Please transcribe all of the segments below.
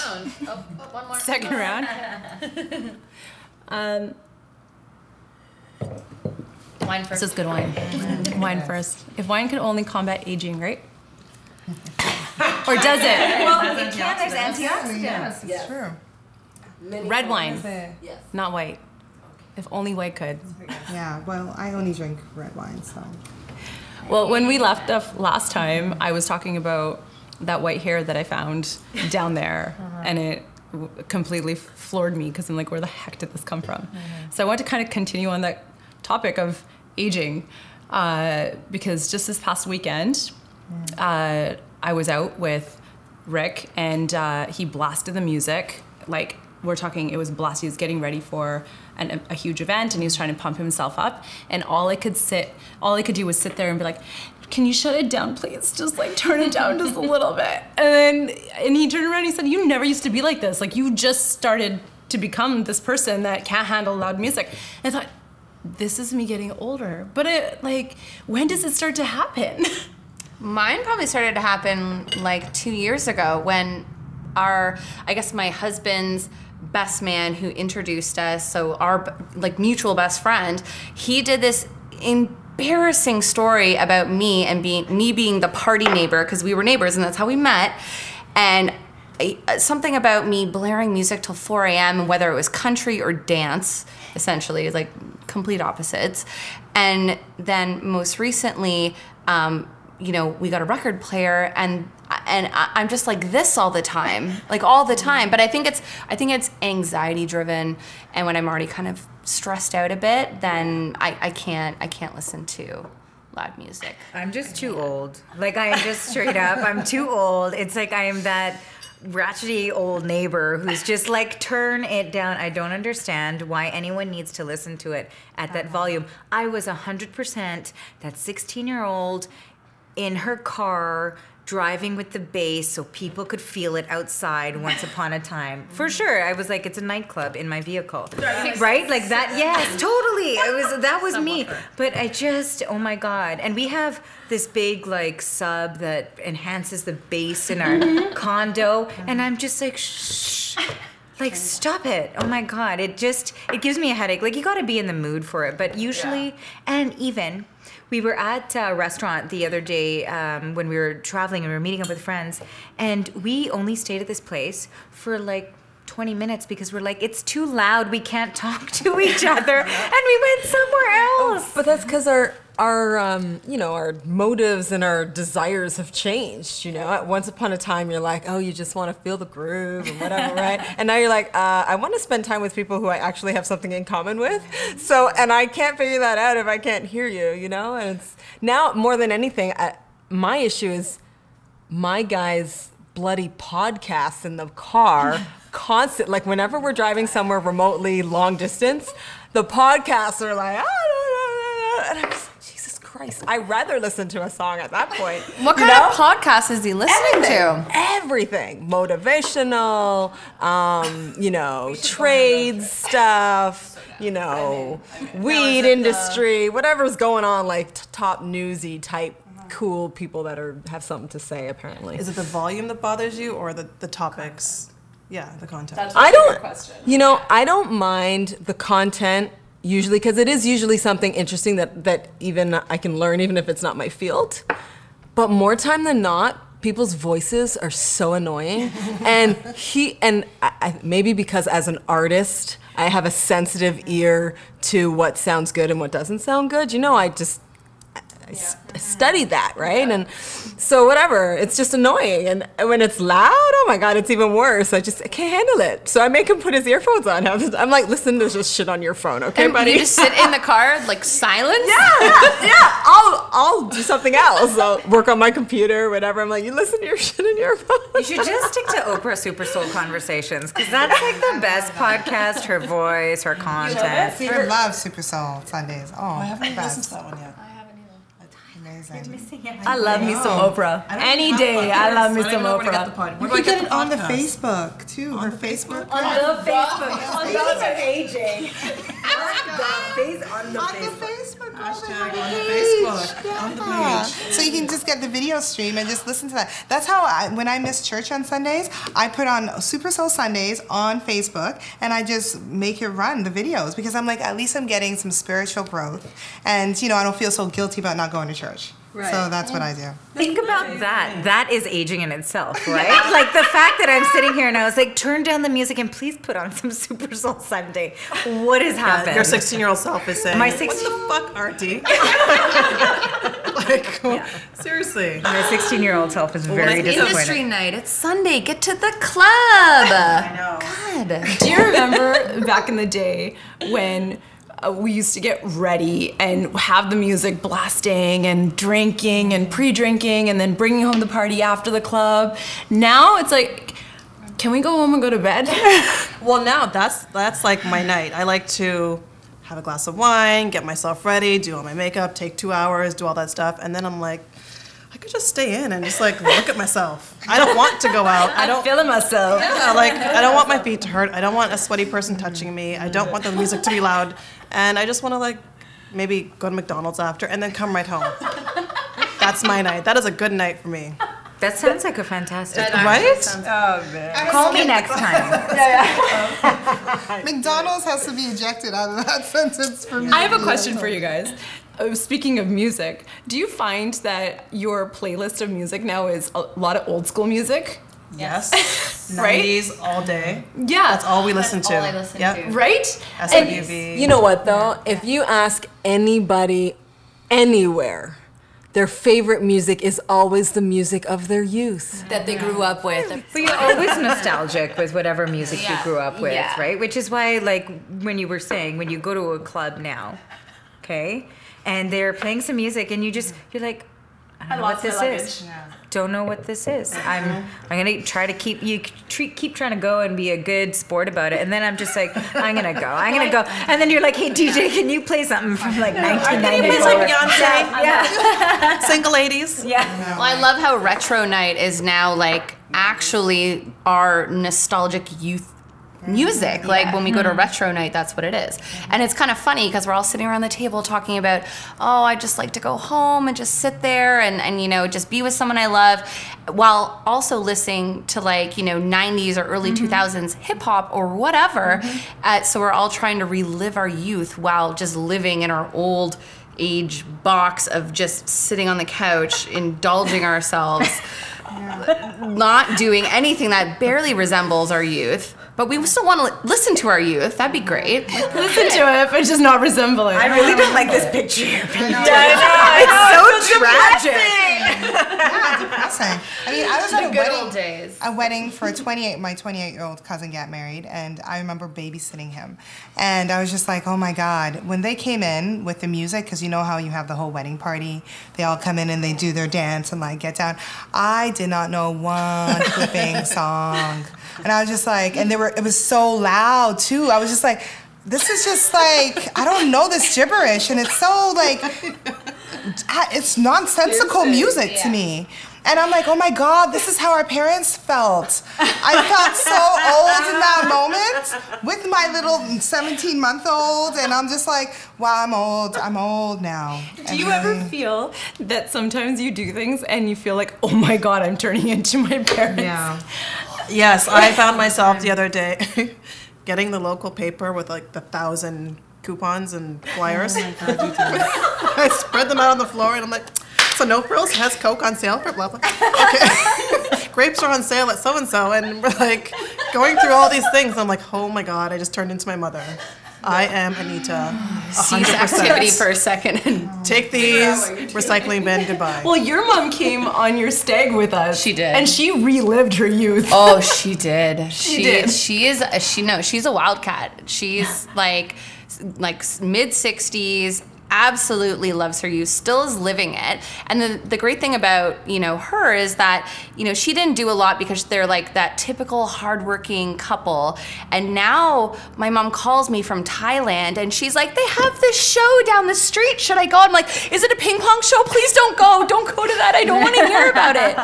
round. Oh, one more. Second round. Wine first. This is good wine. Wine first. If wine could only combat aging, right? Or does it? Well, it can. There's antioxidants. Yes, it's true. Red wine, Yes. not white. If only white could. Yeah, well, I only drink red wine, so. Well, when we left the last time, I was talking about that white hair that I found down there, and it completely floored me because I'm like, where the heck did this come from? So I want to kind of continue on that topic of aging because just this past weekend, I was out with Rick and he blasted the music. Like, we're talking, it was blasted. He was getting ready for a huge event and he was trying to pump himself up. And all I could do was sit there and be like, can you shut it down, please? Just like turn it down just a little bit. And he turned around and he said, you never used to be like this. Like, you just started to become this person that can't handle loud music. And I thought, this is me getting older. But when does it start to happen? Mine probably started to happen like 2 years ago when my husband's best man who introduced us, so our like mutual best friend, he did this embarrassing story about me and being the party neighbor, because we were neighbors and that's how we met, and something about me blaring music till 4 a.m. and whether it was country or dance, essentially, like complete opposites. And then most recently, we got a record player, and I'm just like this all the time, like all the time. But I think it's anxiety driven, and when I'm already kind of stressed out a bit, then I can't listen to loud music. I'm just too old. Like, I am just straight up, I'm too old. It's like I am that ratchety old neighbor who's just like, turn it down. I don't understand why anyone needs to listen to it at that volume. I was 100% that 16-year-old in her car driving with the bass so people could feel it outside once upon a time. For sure. I was like, it's a nightclub in my vehicle. Right? Like that, yes, totally. That was me. But I just, oh my God. And we have this big like sub that enhances the bass in our condo. And I'm just like, shh. Like, stop it. Oh my God. It gives me a headache. Like, you gotta be in the mood for it. But usually, and even, we were at a restaurant the other day when we were traveling and we were meeting up with friends, and we only stayed at this place for like 20 minutes because we're like, it's too loud, we can't talk to each other, and we went somewhere else. But that's because our motives and our desires have changed. Once upon a time, you're like, oh, you just want to feel the groove and whatever, right? And now you're like, I want to spend time with people who I actually have something in common with. So, and I can't figure that out if I can't hear you, And it's now more than anything, my issue is my guys' bloody podcasts in the car. Constant, like whenever we're driving somewhere remotely long distance, the podcasts are like, and I'm just, Jesus Christ, I'd rather listen to a song at that point. What kind of podcast is he listening to? Everything. Motivational, trade stuff, weed industry, whatever's going on, like top newsy type cool people that have something to say, apparently. Is it the volume that bothers you or the topics? Yeah, the content. That's a good question. I don't mind the content usually because it is usually something interesting that even I can learn even if it's not my field. But more time than not, people's voices are so annoying. And I maybe because as an artist, I have a sensitive ear to what sounds good and what doesn't sound good. I studied that, right? And so whatever, it's just annoying. And when it's loud, oh my God, it's even worse. I can't handle it. So I make him put his earphones on. I'm like, listen, there's just shit on your phone, okay, buddy? You just sit in the car, like silence? Yeah. I'll do something else. I'll work on my computer, whatever. I'm like, you listen to your shit in your phone. You should just stick to Oprah Super Soul Conversations, because that's like the best podcast, her voice, her content. I love Super Soul Sundays. Oh, I haven't listened to that one yet. Amazing. I love me some Oprah. Any day, I love me some Oprah. You can get it on the Facebook too. Her Facebook. On the Facebook. On the aging. On the Facebook. Hashtag on the Facebook. On the page. So you can just get the video stream and just listen to that. That's how when I miss church on Sundays, I put on Super Soul Sundays on Facebook and I just make it run the videos because I'm like, at least I'm getting some spiritual growth. And, I don't feel so guilty about not going to church. Right. So that's what I do. Think about that. That is aging in itself, right? Like the fact that I'm sitting here and I was like, turn down the music and please put on some Super Soul Sunday. What has happened? Your 16-year-old self is saying, My what 16 the fuck, Artie? Seriously. My 16-year-old self is very It's industry disappointed. night. It's Sunday. Get to the club. I know. God. Do you remember back in the day when we used to get ready and have the music blasting and drinking and pre-drinking and then bringing home the party after the club? Now it's like, can we go home and go to bed? Well, now that's like my night. I like to have a glass of wine, get myself ready, do all my makeup, take 2 hours, do all that stuff, and then I'm like, I could just stay in and just like look at myself. I don't want to go out. I'm feeling myself. Yeah, like I don't want my feet to hurt. I don't want a sweaty person touching me. I don't want the music to be loud, and I just want to like maybe go to McDonald's after and then come right home. That's my night. That is a good night for me. That sounds like a fantastic. Right? Oh man. Call me next time. McDonald's has to be ejected out of that sentence for me. I have a question for you guys. Speaking of music, do you find that your playlist of music now is a lot of old school music? Yes. Right? 90s all day. Yeah. That's all we listen to. all I listen Yep. to. Right? SWV. You know what though? If you ask anybody anywhere, their favorite music is always the music of their youth. That they grew up with. But you're always nostalgic with whatever music you Yeah. grew up with, Yeah. right? Which is why, like, when you were saying, when you go to a club now, okay, and they're playing some music, and you're like, I don't know what this is. Don't know what this is. I'm gonna try to keep trying to go and be a good sport about it, and then I'm just like, I'm gonna go, and then you're like, hey DJ, can you play something from like 1994? It's like Beyonce. Yeah. Single ladies. Yeah. Well, I love how retro night is now like actually our nostalgic youth music. Like when we go to retro night, that's what it is. And it's kind of funny because we're all sitting around the table talking about, oh, I just like to go home and just sit there and just be with someone I love, while also listening to 90s or early 2000s hip hop or whatever. So we're all trying to relive our youth while just living in our old age box of just sitting on the couch, indulging ourselves, not doing anything that barely resembles our youth. But we still want to listen to our youth. That'd be great. Listen to it, but just not resemble it. I really don't like this picture. It's so tragic. Yeah, depressing. I mean, I was at a good wedding. old days. A wedding for my 28-year-old cousin got married, and I remember babysitting him. And I was just like, oh my God. When they came in with the music, because you know how you have the whole wedding party, they all come in and they do their dance and get down. I did not know one flipping song. And I was just like, and it was so loud too. I was just like, this is just like, I don't know this gibberish. And it's so it's nonsensical music to me. And I'm like, oh my God, this is how our parents felt. I felt so old in that moment with my little 17-month-old. And I'm just like, wow, I'm old now. Do you ever feel that sometimes you do things and you feel like, oh my God, I'm turning into my parents? Yeah. Yes, I found myself the other day getting the local paper with the 1,000 coupons and flyers. I spread them out on the floor and I'm like, so No Frills has Coke on sale for blah blah. Okay. Grapes are on sale at so and so, and we're going through all these things. I'm like, oh my God, I just turned into my mother. I am Anita. Cease activity for a second. And take these, recycling bin, goodbye. Well, your mom came on your stag with us. She did. And she relived her youth. Oh, she did. She did. She's a wildcat. She's like mid-60s. Absolutely loves her youth, still is living it. And the great thing about, her is that, she didn't do a lot because they're that typical hardworking couple. And now my mom calls me from Thailand and she's like, they have this show down the street. Should I go? I'm like, is it a ping pong show? Please don't go. Don't go to that. I don't want to hear about it.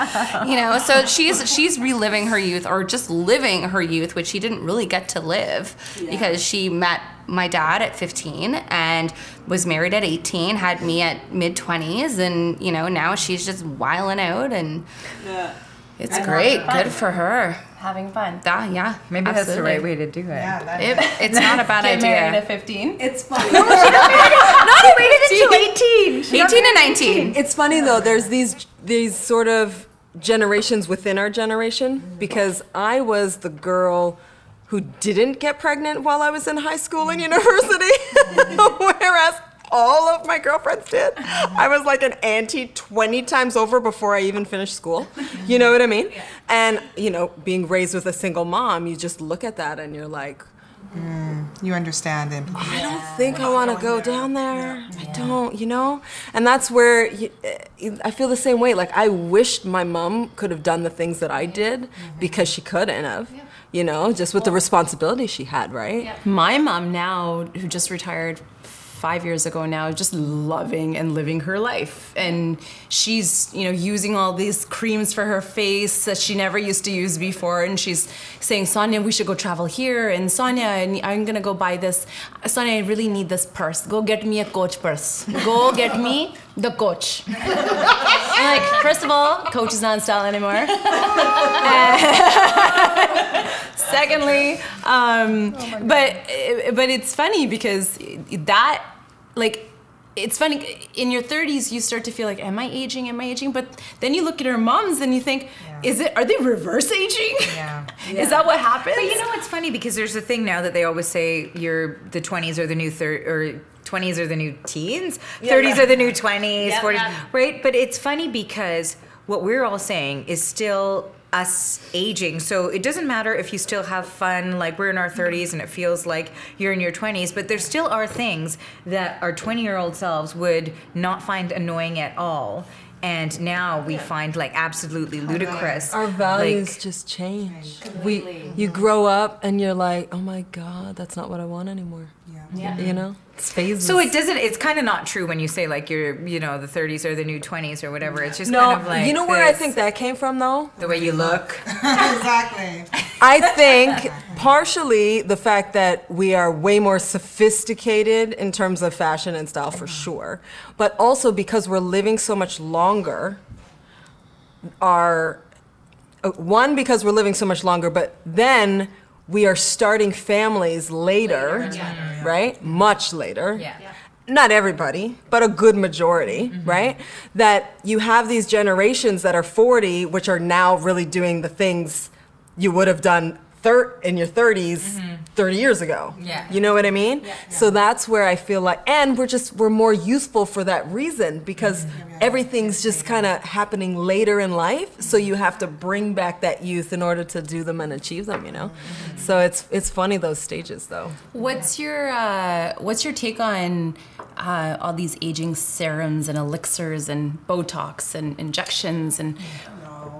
So she's reliving her youth, or just living her youth, which she didn't really get to live because she met my dad at 15 and was married at 18, had me at mid-20s, and, you know, now she's just wilding out, and it's great. Good for her. Having fun. Yeah, Maybe absolutely. that's the right way to do it. Yeah, It's not a bad Get idea. married at 15. It's funny. No, he waited until 18. 18 and 19. It's funny though. There's these sort of generations within our generation, because I was the girl who didn't get pregnant while I was in high school and university, whereas all of my girlfriends did. I was like an auntie 20 times over before I even finished school. You know what I mean? And, you know, being raised with a single mom, you just look at that and you're like, You understand it. I don't think I want to go down there. I don't, you know? And that's where I feel the same way. Like, I wished my mom could have done the things that I did because she couldn't have, you know, just with the responsibility she had, right? My mom now, who just retired 5 years ago now, just loving and living her life. And she's, you know, using all these creams for her face that she never used to use before. And she's saying, Sonia, we should go travel here. And Sonia, I'm gonna go buy this. Sonia, I really need this purse. Go get me a Coach purse. Go get me the Coach. I'm like, first of all, Coach is not in style anymore. Secondly, but it's funny because that, like, it's funny, in your 30s you start to feel like, am I aging? But then you look at our moms and you think, are they reverse aging? Yeah. Is that what happens? But you know what's funny? Because there's a thing now that they always say the 20s are the new 20s are the new teens, 30s are the new 20s, 40s, right? But it's funny because what we're all saying is still us aging. So it doesn't matter if you still have fun, like we're in our 30s and it feels like you're in your 20s, but there still are things that our 20-year-old selves would not find annoying at all. And now we find like absolutely ludicrous. Our values just change. You grow up and you're like, oh my God, that's not what I want anymore. Yeah. You know? It's phases. So it's kind of not true when you say like you're, you know, the 30s are the new 20s or whatever. It's just no, kind of like you know where I think that came from though? the way you look. Exactly. I think partially the fact that we are way more sophisticated in terms of fashion and style for sure, but also because we're living so much longer, because we're living so much longer, but then we are starting families later, right? Much later. Yeah. Not everybody, but a good majority, right? That you have these generations that are 40, which are now really doing the things you would have done in your 30s 30 years ago. Yeah. You know what I mean? Yeah. So that's where I feel like, and we're more youthful for that reason, because everything's just kind of happening later in life. So you have to bring back that youth in order to do them and achieve them, you know? So it's funny, those stages though. What's your take on all these aging serums and elixirs and Botox and injections, and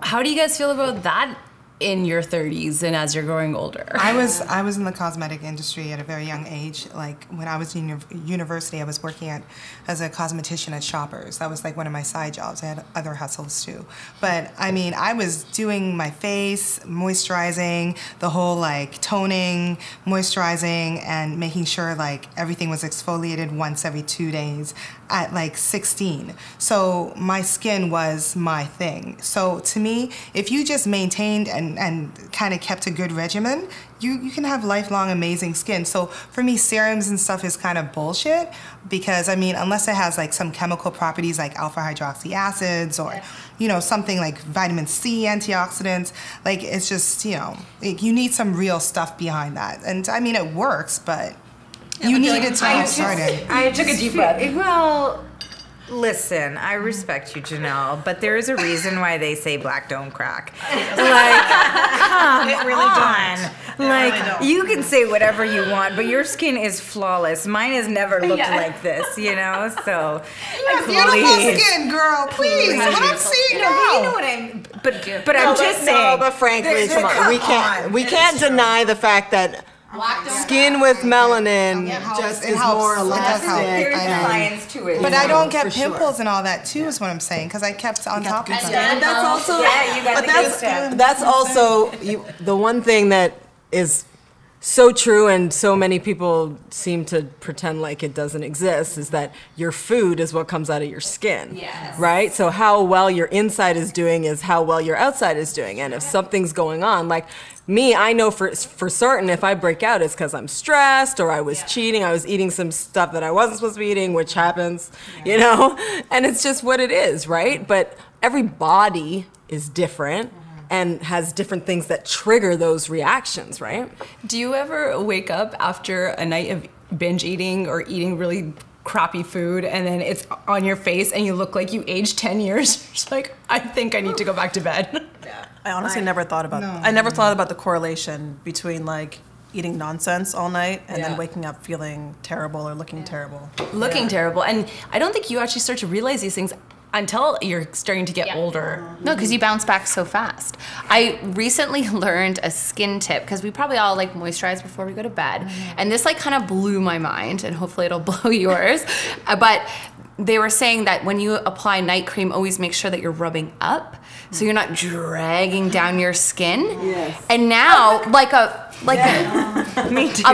how do you guys feel about that in your 30s and as you're growing older? I was in the cosmetic industry at a very young age. Like when I was in university, I was working as a cosmetician at Shoppers. That was like one of my side jobs. I had other hustles too. But I mean, I was doing my face, moisturizing, the whole like toning, moisturizing, and making sure like everything was exfoliated once every 2 days at like 16. So my skin was my thing. So to me, if you just maintained and kind of kept a good regimen, you can have lifelong amazing skin. So for me, serums and stuff is kind of bullshit, because I mean, unless it has like some chemical properties like alpha hydroxy acids or you know, something like vitamin C, antioxidants, like it's just, you know, you need some real stuff behind that. And I mean, it works, but you need it to get started. I took a deep breath. Well, listen, I respect you, Janelle, but there is a reason why they say black don't crack. Like, come on. Like, you can say whatever you want, but your skin is flawless. Mine has never looked like this, you know? So, beautiful skin, girl. Please. What I'm seeing now. You know what I'm... But I'm just saying... No, but frankly, come on. We can't deny the fact that skin with melanin just is more elastic. There's science to it. But I don't get pimples and all that too, is what I'm saying, because I kept on top of them. And that's also, that's also the one thing that is so true, and so many people seem to pretend like it doesn't exist, is that your food is what comes out of your skin. Yes. Right? So how well your inside is doing is how well your outside is doing. And if something's going on, like me, I know for certain if I break out, it's because I'm stressed or I was cheating, I was eating some stuff that I wasn't supposed to be eating, which happens, you know? And it's just what it is, right? But every body is different. And has different things that trigger those reactions, right? Do you ever wake up after a night of binge eating or eating really crappy food and then it's on your face and you look like you aged 10 years? It's like, I think I need to go back to bed. Yeah. I honestly never thought about I never thought about the correlation between like eating nonsense all night and then waking up feeling terrible or looking terrible. Looking terrible. And I don't think you actually start to realize these things until you're starting to get older. No, because you bounce back so fast. I recently learned a skin tip, because we probably all like moisturize before we go to bed. And this like kind of blew my mind, and hopefully it'll blow yours. But they were saying that when you apply night cream, always make sure that you're rubbing up, so you're not dragging down your skin. Yes. And now, like a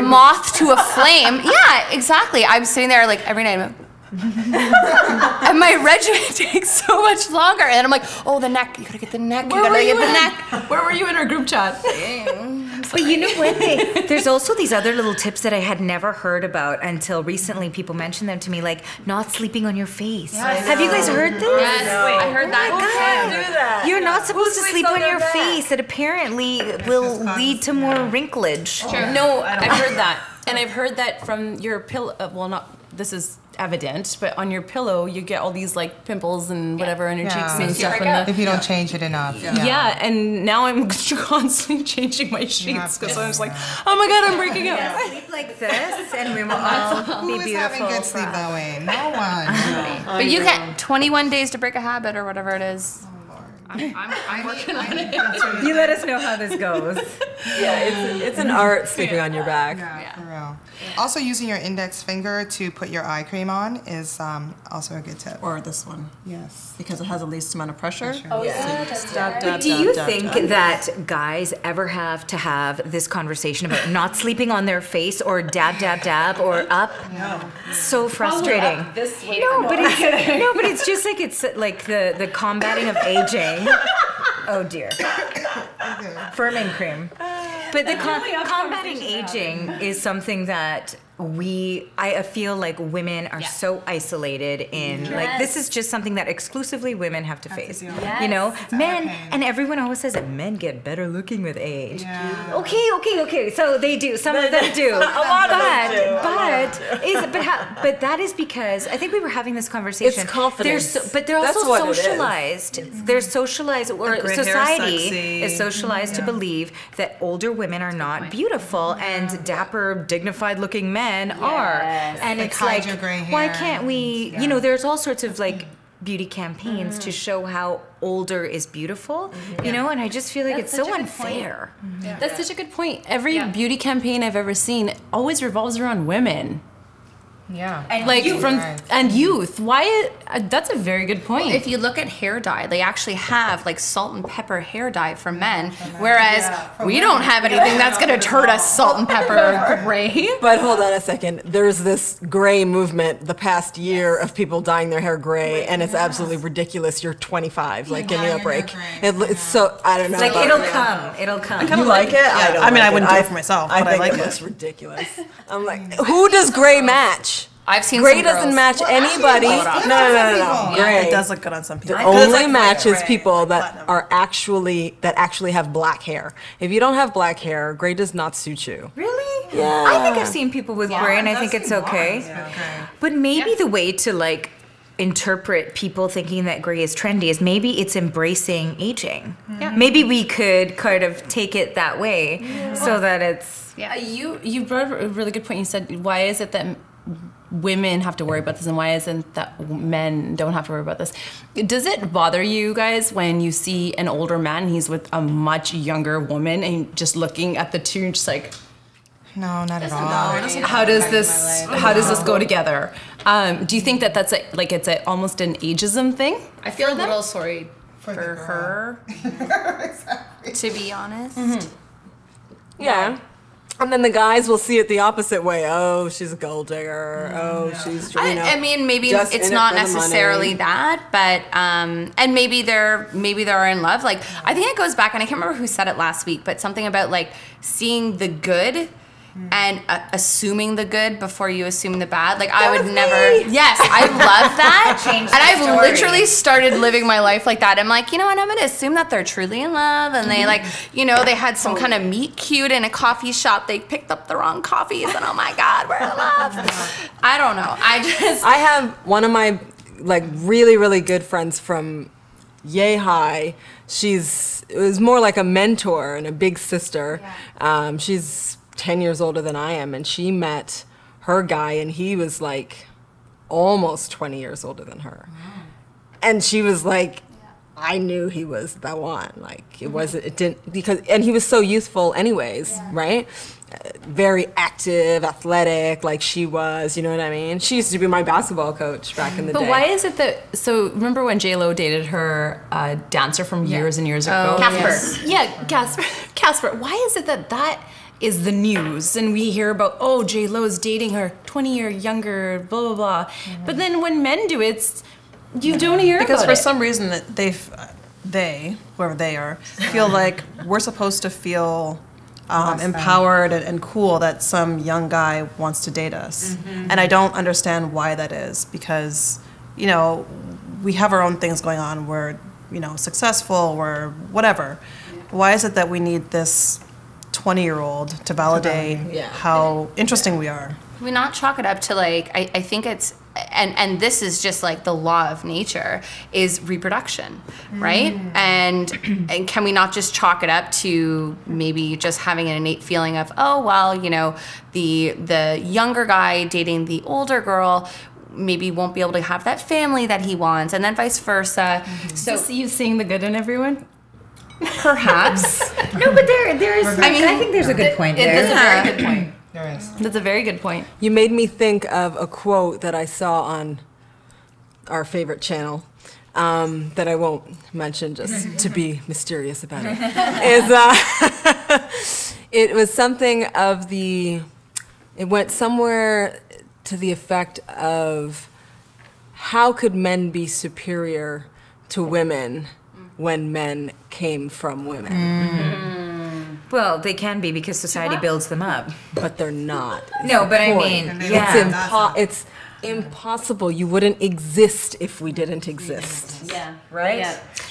moth to a flame. Yeah, exactly. I'm sitting there like every night. And my regimen takes so much longer, and I'm like, oh, the neck, you gotta get the neck, you gotta get the neck. Where were you in our group chat? But you know what? There's also these other little tips that I had never heard about until recently. People mentioned them to me, like not sleeping on your face. Yes. Have you guys heard this? Yes, I heard that. Oh, God. Do that. You're not supposed to sleep on your face. It apparently will lead to more wrinklage. Sure. No, I've heard that. And I've heard that from your pillow, well, not, this is evident, but on your pillow you get all these like pimples and whatever on your cheeks and stuff. If you don't change it enough. Yeah, and now I'm constantly changing my sheets because I was like, oh my God, I'm breaking up. Sleep like this and we will all be beautiful. Who is having good sleep that way? No one. But you get 21 days to break a habit or whatever it is. I'm working on it. You let us know how this goes. Yeah, it's an art sleeping on your back. Yeah, for real. Also, using your index finger to put your eye cream on is also a good tip. Or this one. Yes. Because it has the least amount of pressure. Oh, yeah. Do you think that guys ever have to have this conversation about not sleeping on their face or dab, dab, dab or up? No. So frustrating. This way. No, but it's just like it's like the combating of aging. Oh dear. Firming cream. But the combating aging is something that I feel like women are so isolated in, like, this is just something that exclusively women have to face. You know, men, and everyone always says that men get better looking with age. Yeah. Okay, so they do, some of them do. A lot of them do. But that is because, I think we were having this conversation. It's confidence. But they're also socialized. They're socialized, or society is socialized to believe that older women are not beautiful and dapper, dignified looking men are, and it's like, why can't we? You know, there's all sorts of like beauty campaigns to show how older is beautiful. You know, and I just feel like it's so unfair. That's such a good point. Every beauty campaign I've ever seen always revolves around women. Yeah, and like and youth. Why? That's a very good point. Well, if you look at hair dye, they actually have like salt and pepper hair dye for men, whereas we don't have anything that's going to turn us salt and pepper gray. But hold on a second. There's this gray movement the past year of people dyeing their hair gray, and it's absolutely ridiculous. You're 25. Like, give me a break. It's so, I don't know. Like, it'll come. You like it? Yeah. I mean, I wouldn't do it for myself, but I like it. It's ridiculous. I'm like, who does gray match? I've seen gray some doesn't girls. match anybody. No. Gray. It does look good on some people. It only matches people that actually have black hair. If you don't have black hair, gray does not suit you. Really? Yeah. I think I've seen people with gray, and I think it's okay. But maybe the way to like interpret people thinking that gray is trendy is maybe it's embracing aging. Maybe we could kind of take it that way, so that it's. You brought up a really good point. You said, why is it that women have to worry about this, and why isn't that men don't have to worry about this? Does it bother you guys when you see an older man and he's with a much younger woman and just looking at the two and just like, no, not at all. how does this go together? Do you think that that's it's almost an ageism thing? I feel a little sorry for her, Exactly. to be honest. Yeah. And then the guys will see it the opposite way. Oh, she's a gold digger. Oh, she's, you know. I mean, maybe just it's in it not for the necessarily money. that, but and maybe they're in love. Like I think it goes back, and I can't remember who said it last week, but something about like seeing the good and assuming the good before you assume the bad. Like I would never. Yes, I love that. Change And I've the story. literally started living my life like that. I'm like, you know what? I'm gonna assume that they're truly in love, and they like, you know, they had some kind of meet cute in a coffee shop. They picked up the wrong coffees, and oh my God, we're in love. I don't know. I have one of my like really, really good friends from yay high. It was more like a mentor and a big sister. She's 10 years older than I am, and she met her guy, and he was like almost 20 years older than her. And she was like, I knew he was the one. Like and he was so youthful anyways, right? Very active, athletic, like she was, you know what I mean? She used to be my basketball coach back in the day. But why is it that, so remember when J-Lo dated her dancer from years and years ago? Casper. Yeah, Casper. Why is it that is the news and we hear about, oh, J-Lo's dating her 20-year younger, blah, blah, blah. But then when men do it, you don't hear Because about for it. some reason that they, whoever they are, feel like we're supposed to feel empowered and cool that some young guy wants to date us. And I don't understand why that is, because, you know, we have our own things going on. We're, you know, successful, we're whatever. Why is it that we need this 20-year-old to validate how interesting we are? We not chalk it up to like I think it's and this is just like the law of nature is reproduction, right? And can we not just chalk it up to maybe just having an innate feeling of, oh well, you know, the younger guy dating the older girl maybe won't be able to have that family that he wants, and then vice versa. So you seeing the good in everyone? Perhaps. No, but there is. I think there's a good point there. That's a very good point. There is. That's a very good point. You made me think of a quote that I saw on our favorite channel that I won't mention just to be mysterious about it. It was something of it went somewhere to the effect of, how could men be superior to women when men came from women? Well, they can be because society builds them up. But they're not. No, but I mean, yeah. It's impossible. You wouldn't exist if we didn't exist. Yeah. Right?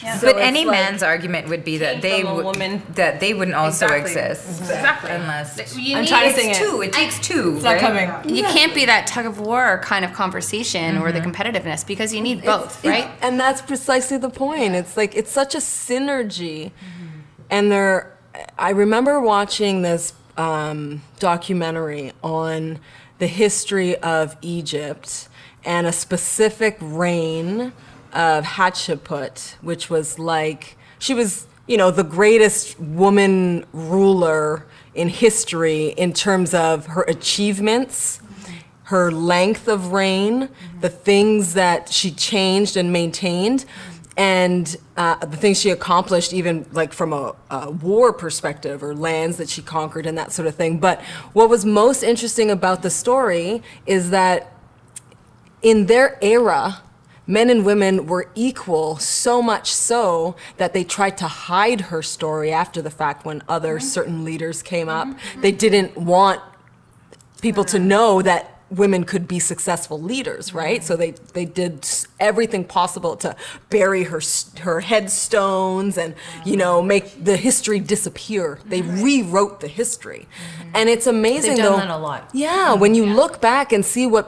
Yeah. But any man's argument would be that they from a would woman. that they wouldn't also Exactly. exist. Exactly. Unless I'm trying to sing it's it. two. It takes two. It's not right? coming. You can't be that tug of war kind of conversation or the competitiveness, because you need both, right? And that's precisely the point. It's like, it's such a synergy. And I remember watching this documentary on the history of Egypt and a specific reign of Hatshepsut, which was like, she was, you know, the greatest woman ruler in history in terms of her achievements, her length of reign, the things that she changed and maintained, and the things she accomplished, even like from a war perspective, or lands that she conquered and that sort of thing. But what was most interesting about the story is that in their era, men and women were equal, so much so that they tried to hide her story after the fact when other certain leaders came up. They didn't want people to know that women could be successful leaders, right? So they did everything possible to bury her headstones and, you know, make the history disappear. They rewrote the history. And it's amazing, They've done though. that a lot. Yeah, when you look back and see what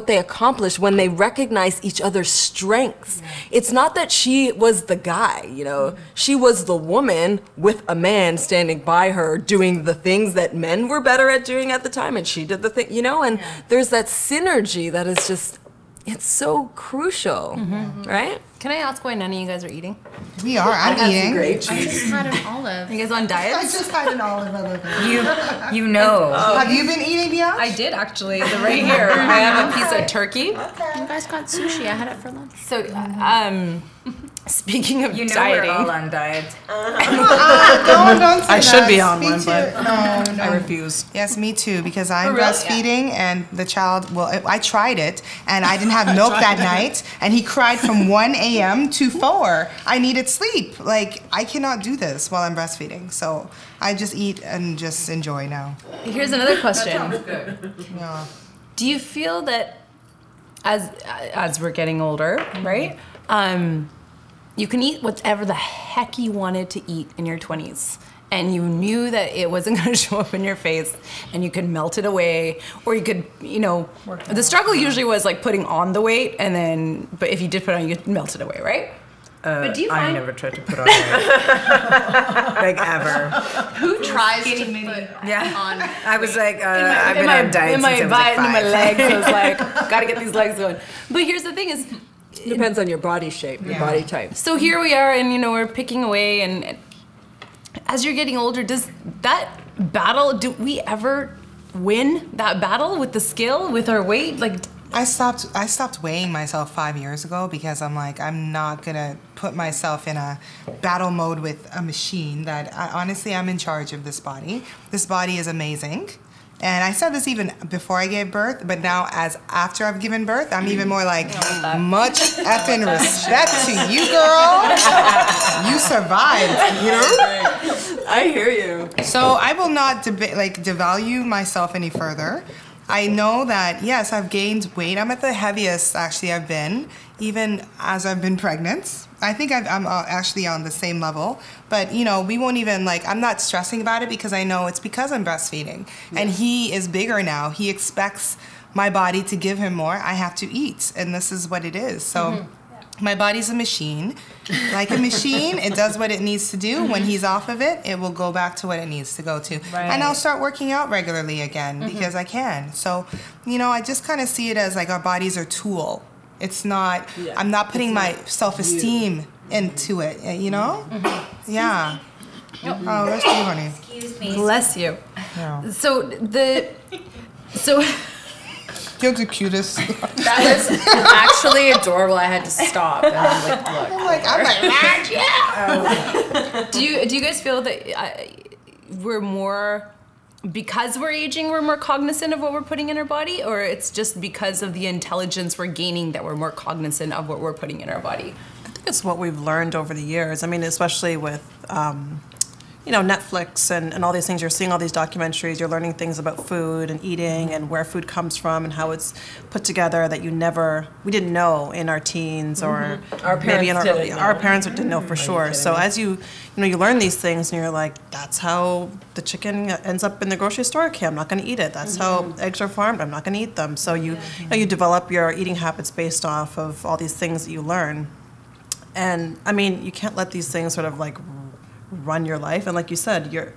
they accomplished when they recognize each other's strengths. It's not that she was the guy, you know. She was the woman with a man standing by her doing the things that men were better at doing at the time, and she did the thing, you know, and there's that synergy that is just, it's so crucial, right? Can I ask why none of you guys are eating? We are. I'm eating. I just had an olive. Are you guys on I diets? just had an olive oil. You know. Have you been eating, Bianca? I did actually. Right here, I have a piece of turkey. You guys got sushi. I had it for lunch. So, Speaking of You know dieting, we're all on diets. Don't say I should that. be on Me one, too. but no. I refuse. Yes, me too, because I'm real? breastfeeding and the child, well, I tried it and I didn't have milk that night and he cried from 1 a.m. to 4. I needed sleep. Like, I cannot do this while I'm breastfeeding. So I just eat and just enjoy now. here's another question. Yeah. Do you feel that as we're getting older, right? You can eat whatever the heck you wanted to eat in your 20s. And you knew that it wasn't going to show up in your face and you could melt it away, or you could, the struggle usually was like putting on the weight but if you did put it on, you could melt it away, right? But do you I find never tried to put on weight. Like, ever. Who tries to put Yeah. on? I was like, I've been on diet in since my I was butt like and in my 5. legs. I was like, gotta get these legs going. But here's the thing is, Depends on your body shape, your body type. so here we are, and we're picking away, and as you're getting older, does that battle, do we ever win that battle with the scale, with our weight? Like, I stopped weighing myself 5 years ago because I'm like, I'm not gonna put myself in a battle mode with a machine that honestly, I'm in charge of this body. This body is amazing. And I said this even before I gave birth, but now after I've given birth, I'm even more like, much effing respect to you, girl. You survived, I hear you. So I will not devalue myself any further. I know that, yes, I've gained weight. I'm at the heaviest, actually, I've been, even as I've been pregnant. I think I'm actually on the same level. But, we won't even, I'm not stressing about it because I know it's because I'm breastfeeding. Yeah. And he is bigger now. He expects my body to give him more. I have to eat. And this is what it is. So my body's a machine. Like a machine, it does what it needs to do. When he's off of it, it will go back to what it needs to go to. Right. And I'll start working out regularly again because I can. So, I just kind of see it as like our bodies are a tool. It's not, I'm not putting my self-esteem into it, Yeah. Oh, that's you, honey. Excuse me. bless you. Yeah. So You're the cutest. That was actually adorable. I had to stop and I'm like, look. I'm like, yeah. do you guys feel that we're more, because we're aging, we're more cognizant of what we're putting in our body, or it's just because of the intelligence we're gaining that we're more cognizant of what we're putting in our body? I think it's what we've learned over the years. I mean, especially with, Netflix and all these things. You're seeing all these documentaries. You're learning things about food and eating and where food comes from and how it's put together that we didn't know in our teens or Our maybe in parents didn't know. our parents didn't know for sure. So as you learn these things and you're like, that's how the chicken ends up in the grocery store. Okay, I'm not going to eat it. That's how eggs are farmed. I'm not going to eat them. So you develop your eating habits based off of all these things that you learn. And I mean, you can't let these things sort of like run your life. And like you said, you're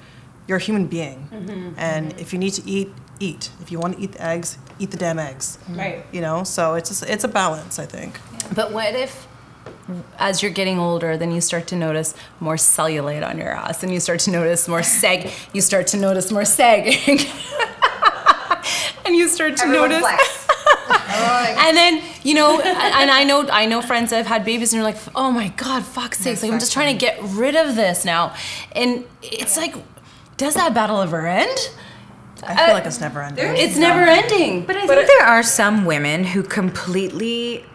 a human being. And if you need to eat. If you want to eat the eggs, eat the damn eggs. Right. So it's a balance, I think. But what if, as you're getting older, then you start to notice more cellulite on your ass, and you start to notice more sagging, and you start to notice, Everyone flex. and then and I know friends that have had babies, and you're like, oh my God, fuck's sakes, like I'm just trying to get rid of this now, and it's like, does that battle ever end? I feel like it's never ending. It's never ending. But I think there are some women who completely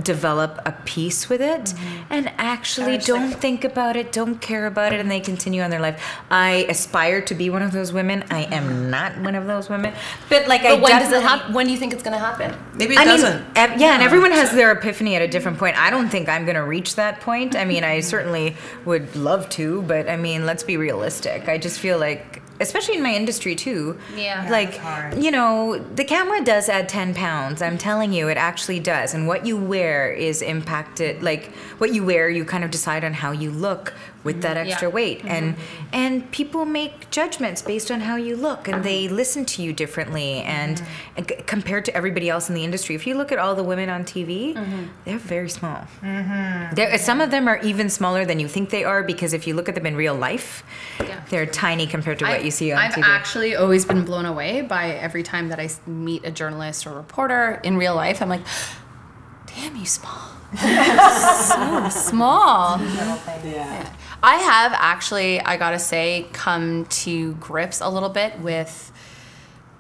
develop a peace with it and actually don't think about it, don't care about it, and they continue on their life. I aspire to be one of those women. I am not one of those women. But when does it happen? When do you think it's going to happen? Maybe it doesn't. And everyone has their epiphany at a different point. I don't think I'm going to reach that point. I mean, I certainly would love to, but I mean, let's be realistic. I just feel like, especially in my industry too. Yeah. Like, the camera does add 10 pounds. I'm telling you, it actually does. And what you wear is impacted. Like, what you wear, you kind of decide on how you look with that extra weight. And people make judgments based on how you look, and they listen to you differently. And compared to everybody else in the industry, if you look at all the women on TV, they're very small. Some of them are even smaller than you think they are, because if you look at them in real life, they're tiny compared to what you see on I've TV. actually always been blown away by every time that I meet a journalist or reporter in real life. I'm like, damn, you small. So small. Yeah. I have actually, I gotta say, come to grips a little bit with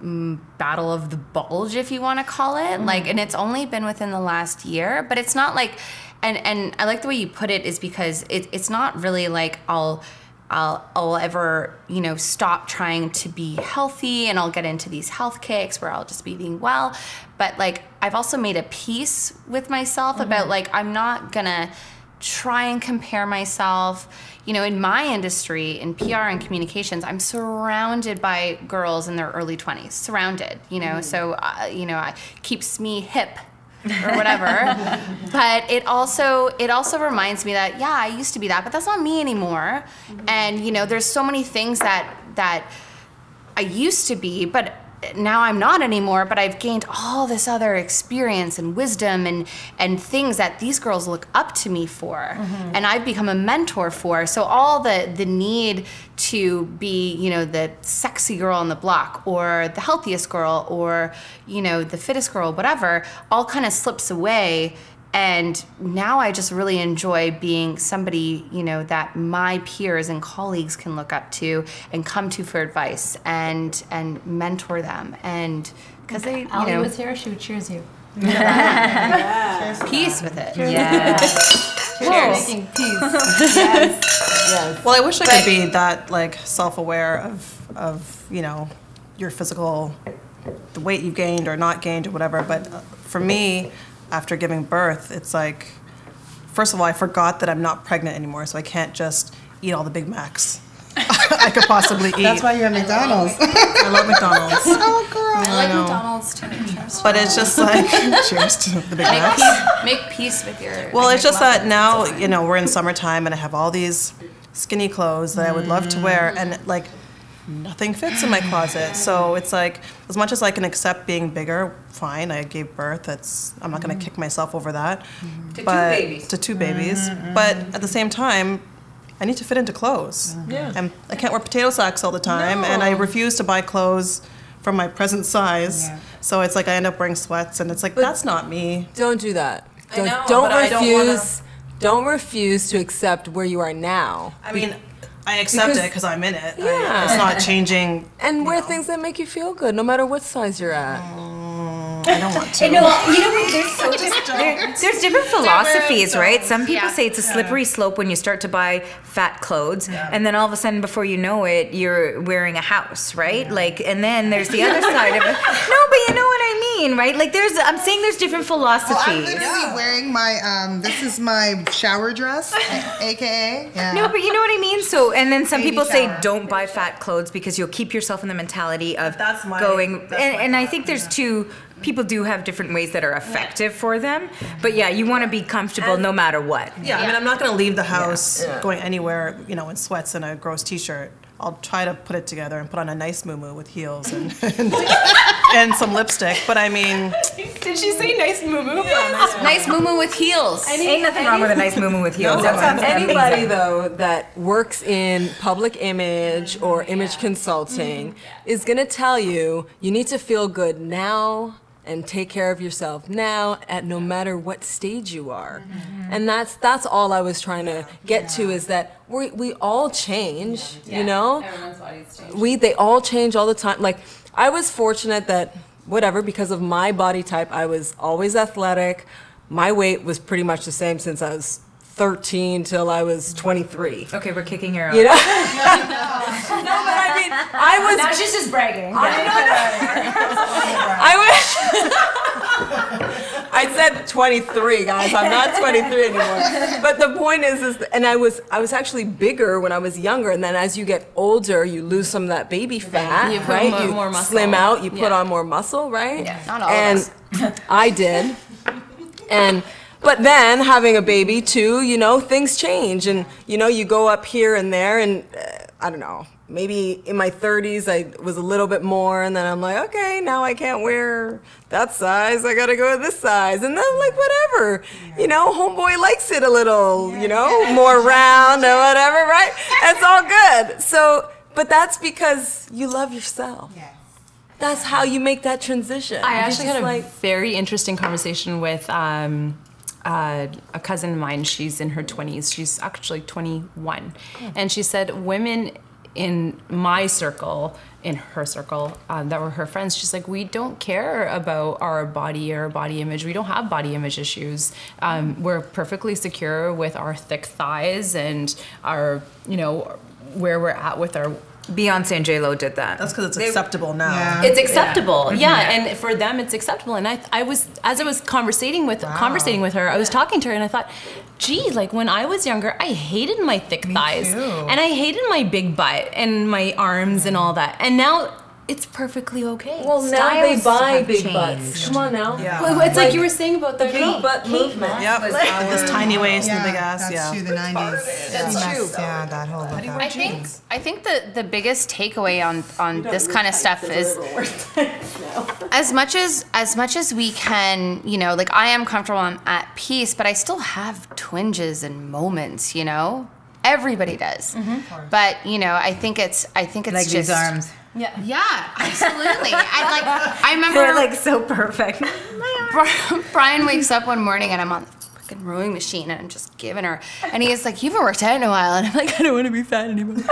battle of the bulge, if you want to call it. Like, and it's only been within the last year, but it's not like, and I like the way you put it, is because it's not really like I'll ever, you know, stop trying to be healthy and I'll get into these health kicks where I'll just be eating well. But like, I've also made a peace with myself about like, I'm not gonna try and compare myself. You know, in my industry, in PR and communications, I'm surrounded by girls in their early 20s, surrounded, you know, so, you know, it keeps me hip or whatever. But it also reminds me that, yeah, I used to be that, but that's not me anymore. And, you know, there's so many things that I used to be, but now I'm not anymore, but I've gained all this other experience and wisdom and things that these girls look up to me for, and I've become a mentor for. So all the need to be, you know, the sexy girl on the block or the healthiest girl or, you know, the fittest girl, whatever, all kind of slips away. And now I just really enjoy being somebody, you know, that my peers and colleagues can look up to and come to for advice and mentor them. And because they, you Ali know, was here, she would cheers you. peace with it. Yeah. Cheers. Making peace. Yes. Well, I wish I could be that like self-aware of you know, your physical, the weight you gained or not gained or whatever. But for me, after giving birth, it's like, first of all, I forgot that I'm not pregnant anymore, so I can't just eat all the Big Macs I could possibly eat. That's why you're at McDonald's. I love McDonald's. Oh, girl. I like know. McDonald's too. Cheers. But it's just like, cheers to the Big Macs. Make peace with your. Well, it's just that now, you know, we're in summertime and I have all these skinny clothes that I would love to wear, and like nothing fits in my closet. So it's like, as much as I can accept being bigger, fine, I gave birth. I'm not going to kick myself over that. To two babies. But at the same time, I need to fit into clothes. Yeah. And I can't wear potato sacks all the time, and I refuse to buy clothes from my present size. Yeah. So it's like I end up wearing sweats, and it's like, that's not me. Don't do that. Don't, know, don't but I don't refuse. Don't refuse to accept where you are now. I mean, I accept it because I'm in it. Yeah. It's not changing. And wear things that make you feel good, no matter what size you're at. I don't want to. You know what? There's different philosophies, right? Some people say it's a slippery slope when you start to buy fat clothes, and then all of a sudden, before you know it, you're wearing a house, right? Like, and then there's the other side of it. No, but you know what I mean, right? Like, I'm saying there's different philosophies. I'm literally wearing my, this is my shower dress, AKA. Yeah. No, but you know what I mean? So, and then some Baby people say shower. don't buy fat clothes because you'll keep yourself in the mentality of That's my and I think there's people do have different ways that are effective for them. But yeah, you want to be comfortable no matter what. Yeah, I mean, I'm not going to leave the house going anywhere, you know, in sweats and a gross t-shirt. I'll try to put it together and put on a nice muumuu with heels and some lipstick. But I mean, Did she say nice muumuu? Nice muumuu with heels. Ain't nothing wrong with a nice muumuu with heels. That sounds Anybody amazing. though that works in public image or image consulting is gonna tell you need to feel good now and take care of yourself now at no matter what stage you are. And that's all I was trying to get to, is that we all change, you know? Everyone's bodies change. They all change all the time. Like, I was fortunate that because of my body type, I was always athletic. My weight was pretty much the same since I was 13 till I was 23. Okay, we're kicking her out. You know? No, but I mean, I was. Now she's just bragging. I said 23, guys. I'm not 23 anymore. But the point is, and I was actually bigger when I was younger. And then as you get older, you lose some of that baby fat, You put right? more muscle. Slim out. You put on more muscle, right? Yeah, not all of us. I did. But then having a baby too, you know, things change, and you know, you go up here and there, and I don't know. Maybe in my 30s, I was a little bit more, and then I'm like, okay, now I can't wear that size. I gotta go with this size, and then I'm like, whatever. You know, homeboy likes it a little, you know, more round or whatever, right? It's all good. So, but that's because you love yourself. Yes. that's how you make that transition. I actually had a very interesting conversation with a cousin of mine. She's in her 20s. She's actually 21. And she said women in my circle, in her circle, that were her friends, she's like, we don't care about our body or body image. We don't have body image issues. We're perfectly secure with our thick thighs and our, you know, where we're at with our... Beyonce and J-Lo did that. That's because it's acceptable now. Yeah. It's acceptable, yeah. And for them, it's acceptable. And I was, as I was conversating with her, I was talking to her, and I thought, gee, like when I was younger, I hated my thick thighs, too. and I hated my big butt and my arms and all that. And now it's perfectly okay. Well, now they Styles buy have big changed. butts. Come on now. Yeah. Well, it's like you were saying about the Big butt movement. Yep. This tiny waist and big ass. That's Yeah. true. The 90s. That's true. Yeah, that whole look. I think the biggest takeaway on this kind of stuff is as much as we can, you know, like I am comfortable, I'm at peace, but I still have twinges and moments, you know. Everybody does, but you know, I think it's Like just these arms. Yeah, absolutely. I remember They're like so perfect. Brian wakes up one morning and I'm on the fucking rowing machine and I'm just giving her, and he's like, "You haven't worked out in a while," and I'm like, "I don't want to be fat anymore." And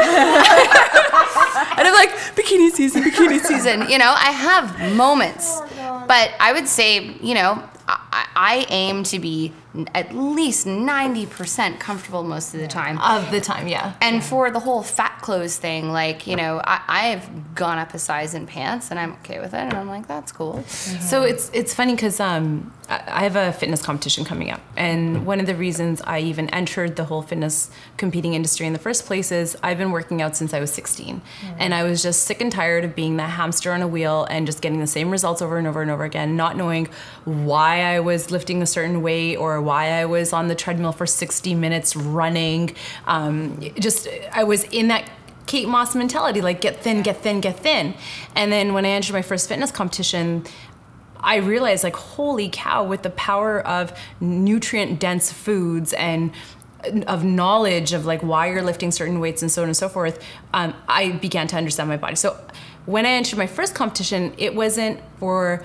I'm like, bikini season, you know. I have moments, but I would say, you know, I aim to be at least 90% comfortable most of the time. Of the time, yeah. And for the whole fat clothes thing, like, you know, I've gone up a size in pants and I'm okay with it, and I'm like, that's cool. So it's funny because I have a fitness competition coming up, and one of the reasons I even entered the whole fitness competing industry in the first place is I've been working out since I was 16, and I was just sick and tired of being that hamster on a wheel and just getting the same results over and over and over again, not knowing why I was lifting a certain weight or why I was on the treadmill for 60 minutes running. I was in that Kate Moss mentality, like get thin, get thin, get thin. And then when I entered my first fitness competition, I realized, like, holy cow, with the power of nutrient-dense foods and of knowledge of like why you're lifting certain weights and so on and so forth, I began to understand my body. So when I entered my first competition, it wasn't for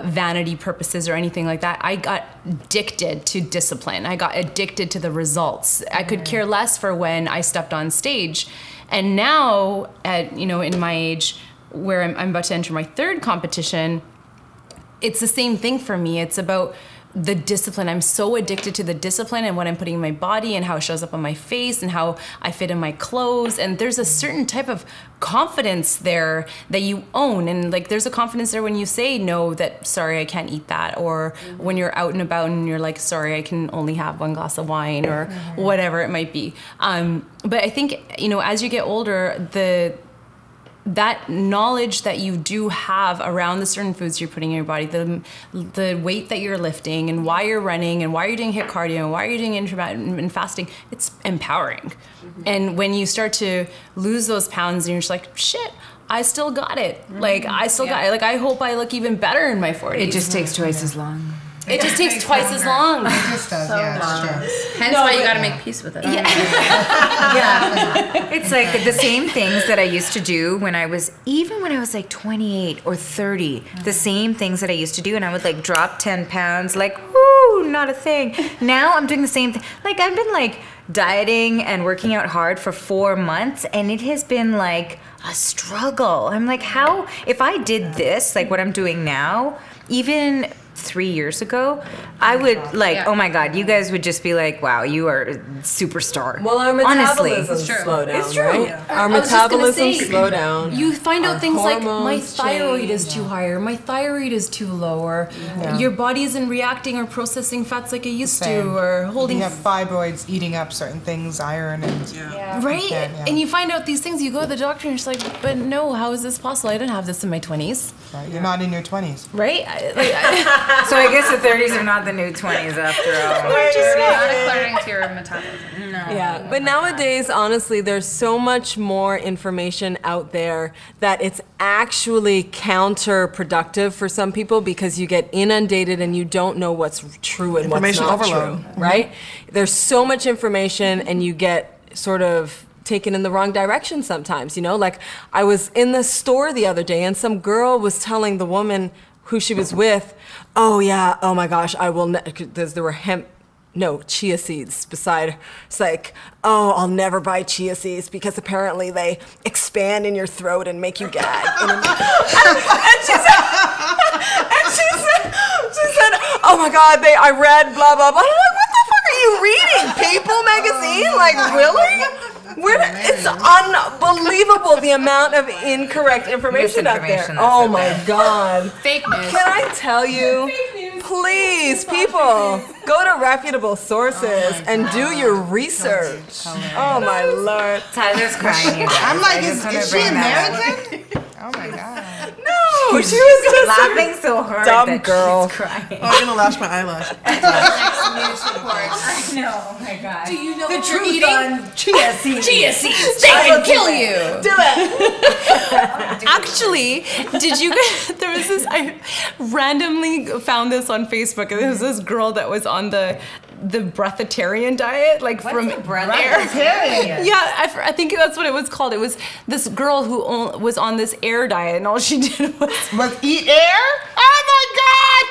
vanity purposes or anything like that. I got addicted to discipline. I got addicted to the results. I could care less for when I stepped on stage. And now, at, you know, in my age, where I'm about to enter my third competition, it's the same thing for me. It's about the discipline. I'm so addicted to the discipline and what I'm putting in my body and how it shows up on my face and how I fit in my clothes. And there's a certain type of confidence there that you own. And like, there's a confidence there when you say no, that sorry, I can't eat that. Or when you're out and about and you're like, sorry, I can only have one glass of wine or whatever it might be. But I think, you know, as you get older, that knowledge that you do have around the certain foods you're putting in your body, the weight that you're lifting and why you're running and why you're doing HIIT cardio and why you're doing intermittent fasting, it's empowering. And when you start to lose those pounds and you're just like, shit, I still got it. Like, I still got it. Like, I hope I look even better in my 40s. It just takes twice as long. It just takes twice as long. It just does, it's true. Hence why you gotta make peace with it. Yeah. It's like the same things that I used to do when I was like 28 or 30. The same things that I used to do, and I would like drop 10 pounds, like, whoo, not a thing. Now I'm doing the same thing. Like, I've been like dieting and working out hard for 4 months, and it has been like a struggle. I'm like, how, if I did this, like what I'm doing now, even 3 years ago, I would like, oh my God, you guys would just be like, wow, you are a superstar. Well, our metabolism slow down, It's true. right? Our metabolism slow down. You find out things like, my hormones thyroid is change. too high, or my thyroid is too low, or your body isn't reacting or processing fats like it used Same. to, or holding... You have fibroids eating up certain things, iron and... Right? Yeah. And you find out these things, you go to the doctor and you're just like, but no, how is this possible? I didn't have this in my 20s. Right? You're not in your 20s. Right? So I guess the 30s are not the new 20s after all. Not according to your metabolism. Yeah, but nowadays, honestly, there's so much more information out there that it's actually counterproductive for some people because you get inundated and you don't know what's true and what's Information not overload. true, right? There's so much information and you get sort of taken in the wrong direction sometimes, you know? Like, I was in the store the other day and some girl was telling the woman who she was with, oh yeah, oh my gosh, I will, there were chia seeds beside her. It's like, oh, I'll never buy chia seeds because apparently they expand in your throat and make you gag. and she said, oh my God, I read blah, blah, blah. I'm like, what the fuck are you reading? People magazine? Like, really? It's unbelievable the amount of incorrect information out there. Oh my God. Fake news. Can I tell you? Please, people, go to reputable sources and do your research. Oh my Lord. Tyler's crying. I'm like, is she American? Oh my God. No, she was just laughing so hard dumb that girl. she's crying. Oh, I'm gonna lash my eyelash. Next news report. I know. Oh my God. Do you know the what you're truth eating? on chia seeds? Chia seeds. They can kill you. Do it. Actually, did you guys, there was this, I randomly found this on Facebook, and there was this girl that was on the breatharian diet, like from breatharian? Yeah, I think that's what it was called. It was this girl who was on this air diet, and all she did was eat air? Oh my God!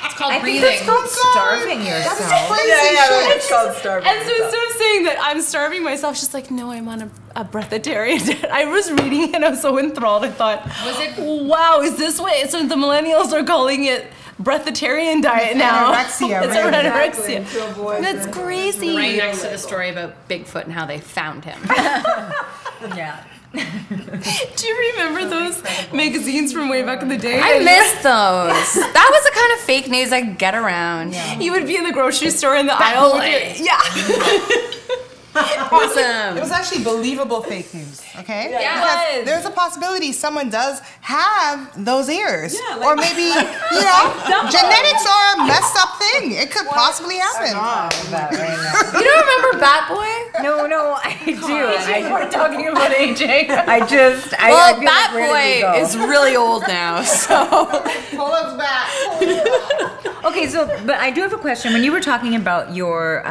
It's called I think breathing. that's called starving yourself. It's called starving. And so instead of saying that I'm starving myself, she's like, no, I'm on a breatharian diet. I was reading it and I was so enthralled. I thought, wow, is this what, so the millennials are calling it breatharian diet now. Anorexia, It's right? anorexia. That's crazy. Right next to the story about Bigfoot and how they found him. Yeah. Do you remember those magazines from way back in the day? I miss those. That was the kind of fake news I could get around. You would be in the grocery store in the aisle. Awesome. It was actually believable fake news, okay? Yeah. Because It was. there's a possibility someone does have those ears. Or maybe, you know, genetics are a messed up thing. It could possibly happen. You don't remember Bat Boy? No, I do. We're talking about AJ. I feel Well, like, Bat where did we go? Boy is really old now, so. Pull us back. Okay, but I do have a question. When you were talking about your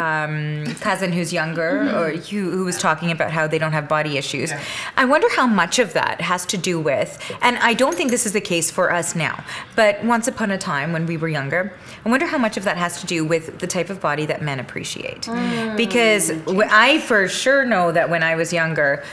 cousin who's younger, or who was talking about how they don't have body issues, I wonder how much of that has to do with, and I don't think this is the case for us now, but once upon a time when we were younger, I wonder how much of that has to do with the type of body that men appreciate. Because I for sure know that when I was younger,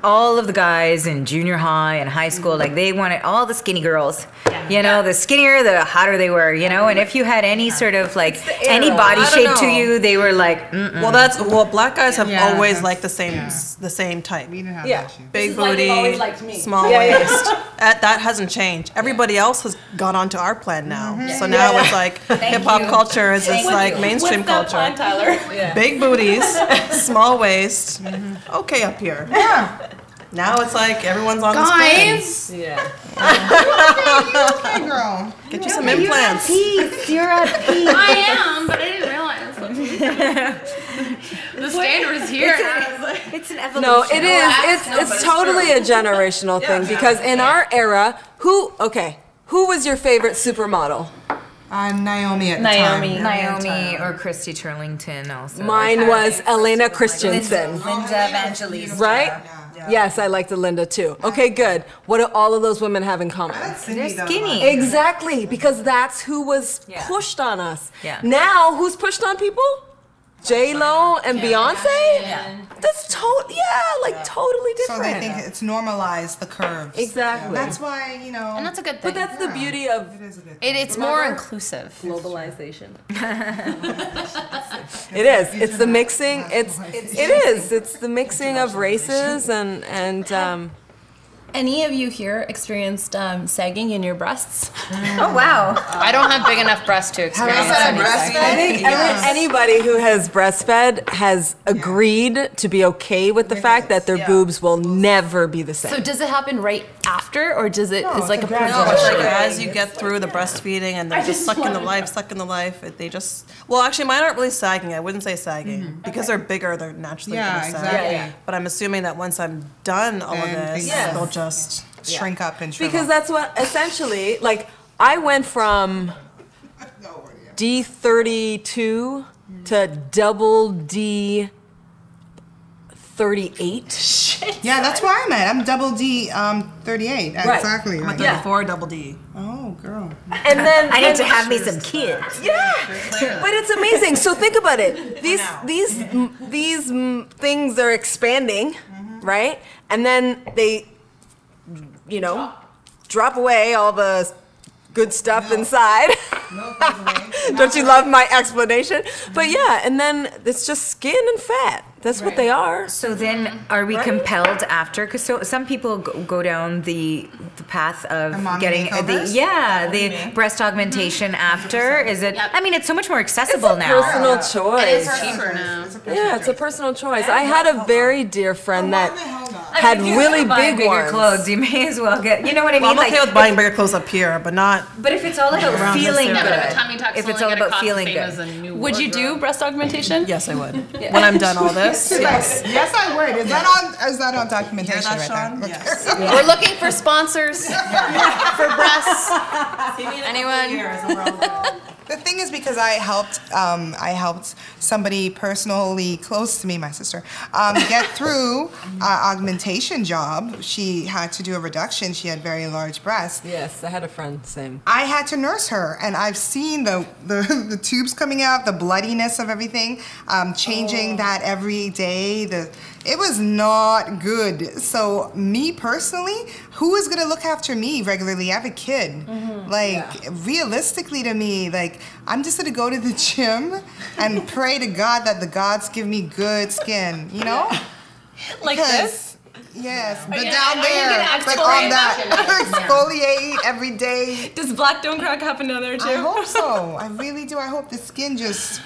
all of the guys in junior high and high school, like they wanted all the skinny girls, you know, the skinnier, the hotter they were, you know, and if you had any sort of like any body shape to you, they were like, mm-mm. Well, black guys have always liked the same type. We didn't have Yeah. that issue. Big booty, small waist. That hasn't changed. Everybody else has got onto our plan now. So now it's like hip hop culture is this like mainstream What's that plan, culture. Tyler? Big booties, small waist, okay up here. Yeah. Now it's like everyone's on this plan. Guys, Yeah. Okay, girl. Get you some implants. Peace, you're at peace. I am, but I didn't realize. The standard is here. It's an evolution. No, it is. It's totally a generational thing because in our era, who was your favorite supermodel? Naomi at the time. Naomi or Christy Turlington also. Mine was Elena Christensen. Linda Evangelista. Right? Yes, I liked Linda too. Okay, good. What do all of those women have in common? They're skinny. Exactly, because that's who was pushed on us. Yeah. Now, who's pushed on people? J-Lo and Beyonce? Yeah. That's totally So different. they think it's normalized the curves. Exactly. That's why, you know. And that's a good thing. But that's the beauty of It is a good It's more inclusive. globalization. It is. It's the mixing. It's the mixing of races and Any of you here experienced sagging in your breasts? Oh, wow. I don't have big enough breasts to experience Have any I sex. breastfed? I think anybody who has breastfed has agreed to be okay with the fact that their boobs will never be the same. So does it happen right after, or does it? It's like a No, it's progression? like as you get through the breastfeeding and they're just sucking the life, they just, well, actually mine aren't really sagging. I wouldn't say sagging. Because they're bigger, they're naturally Yeah, going to sag. exactly. Yeah. But I'm assuming that once I'm done all of Then this, things they'll just, shrink up and shrivel. Because that's what essentially, like, I went from D32 to double D 38. Yeah, that's where I'm at. I'm double D, 38. Right. Exactly. I'm Right. a 34 double D. Oh, girl. And then I need to have me some kids. Yeah, but it's amazing. So think about it. These things are expanding, right? And then they, you know, drop away all the good stuff inside. Don't you love my explanation? But yeah, and then it's just skin and fat. That's what they are. So then, are we compelled after? Because some people go down the path of mommy getting makeovers? the breast augmentation after. Is it? I mean, it's so much more accessible now. Personal choice. It's cheaper now. Yeah, it's a personal choice. I had a very dear friend that had really big bigger ones. clothes. You may as well get. You know what I Well, mean? I'm okay with buying bigger clothes up here, but not. But if it's all about Around this feeling area. good, Yeah, but tummy tuck's if only it's all gonna about cost the feeling same good, as a new Would you do breast augmentation? Yes, I would. When I'm done all this. Yes. Yes, I would. Is that on documentation Hear that, right Sean? there? Yes. We're looking for sponsors for breasts. Anyone? The thing is, because I helped somebody personally close to me, my sister, get through augmentation job. She had to do a reduction. She had very large breasts. Yes, I had a friend, same. I had to nurse her, and I've seen the tubes coming out, the bloodiness of everything, changing that every day. It was not good. So me personally, who is gonna look after me regularly? I have a kid. Realistically to me, I'm just gonna go to the gym and pray to God that the gods give me good skin, you know? Like Because- this? Yes, but you down gonna there, on that, exfoliate every day. Does black don't crack happen down there too? I hope so. I really do. I hope the skin just,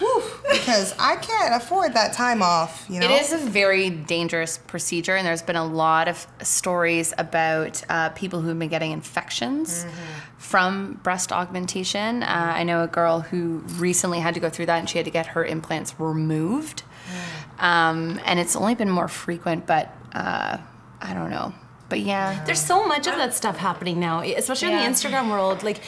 because I can't afford that time off, you know? It is a very dangerous procedure, and there's been a lot of stories about people who've been getting infections from breast augmentation. I know a girl who recently had to go through that, and she had to get her implants removed. And it's only been more frequent, but I don't know. But yeah. There's so much of that stuff happening now, especially in the Instagram world. Like,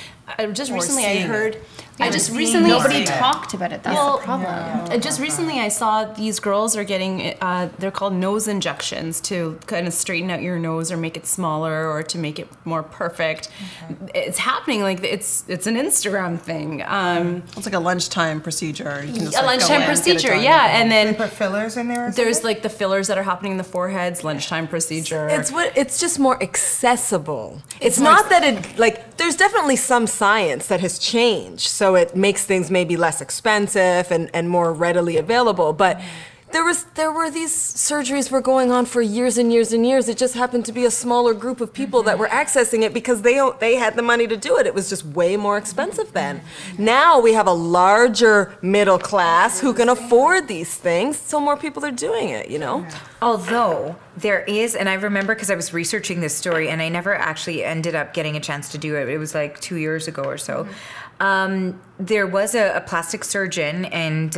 just recently I heard. Nobody talked about it. That's the problem. Just recently I saw these girls are getting, they're called nose injections to kind of straighten out your nose or make it smaller or to make it more perfect. It's happening, like it's an Instagram thing. It's like a lunchtime procedure. You can just, A go lunchtime in, get it procedure, done. yeah. And then Put fillers in there or there's something? like the fillers that are happening in the foreheads, lunchtime procedure. It's just more accessible. It's not that there's definitely some science that has changed, so it makes things maybe less expensive and more readily available, but there were these surgeries were going on for years and years and years. It just happened to be a smaller group of people that were accessing it because they had the money to do it. It was just way more expensive then. Now we have a larger middle class who can afford these things, so more people are doing it, you know? Although there is, and I remember because I was researching this story and I never actually ended up getting a chance to do it. It was like 2 years ago or so. There was a plastic surgeon, and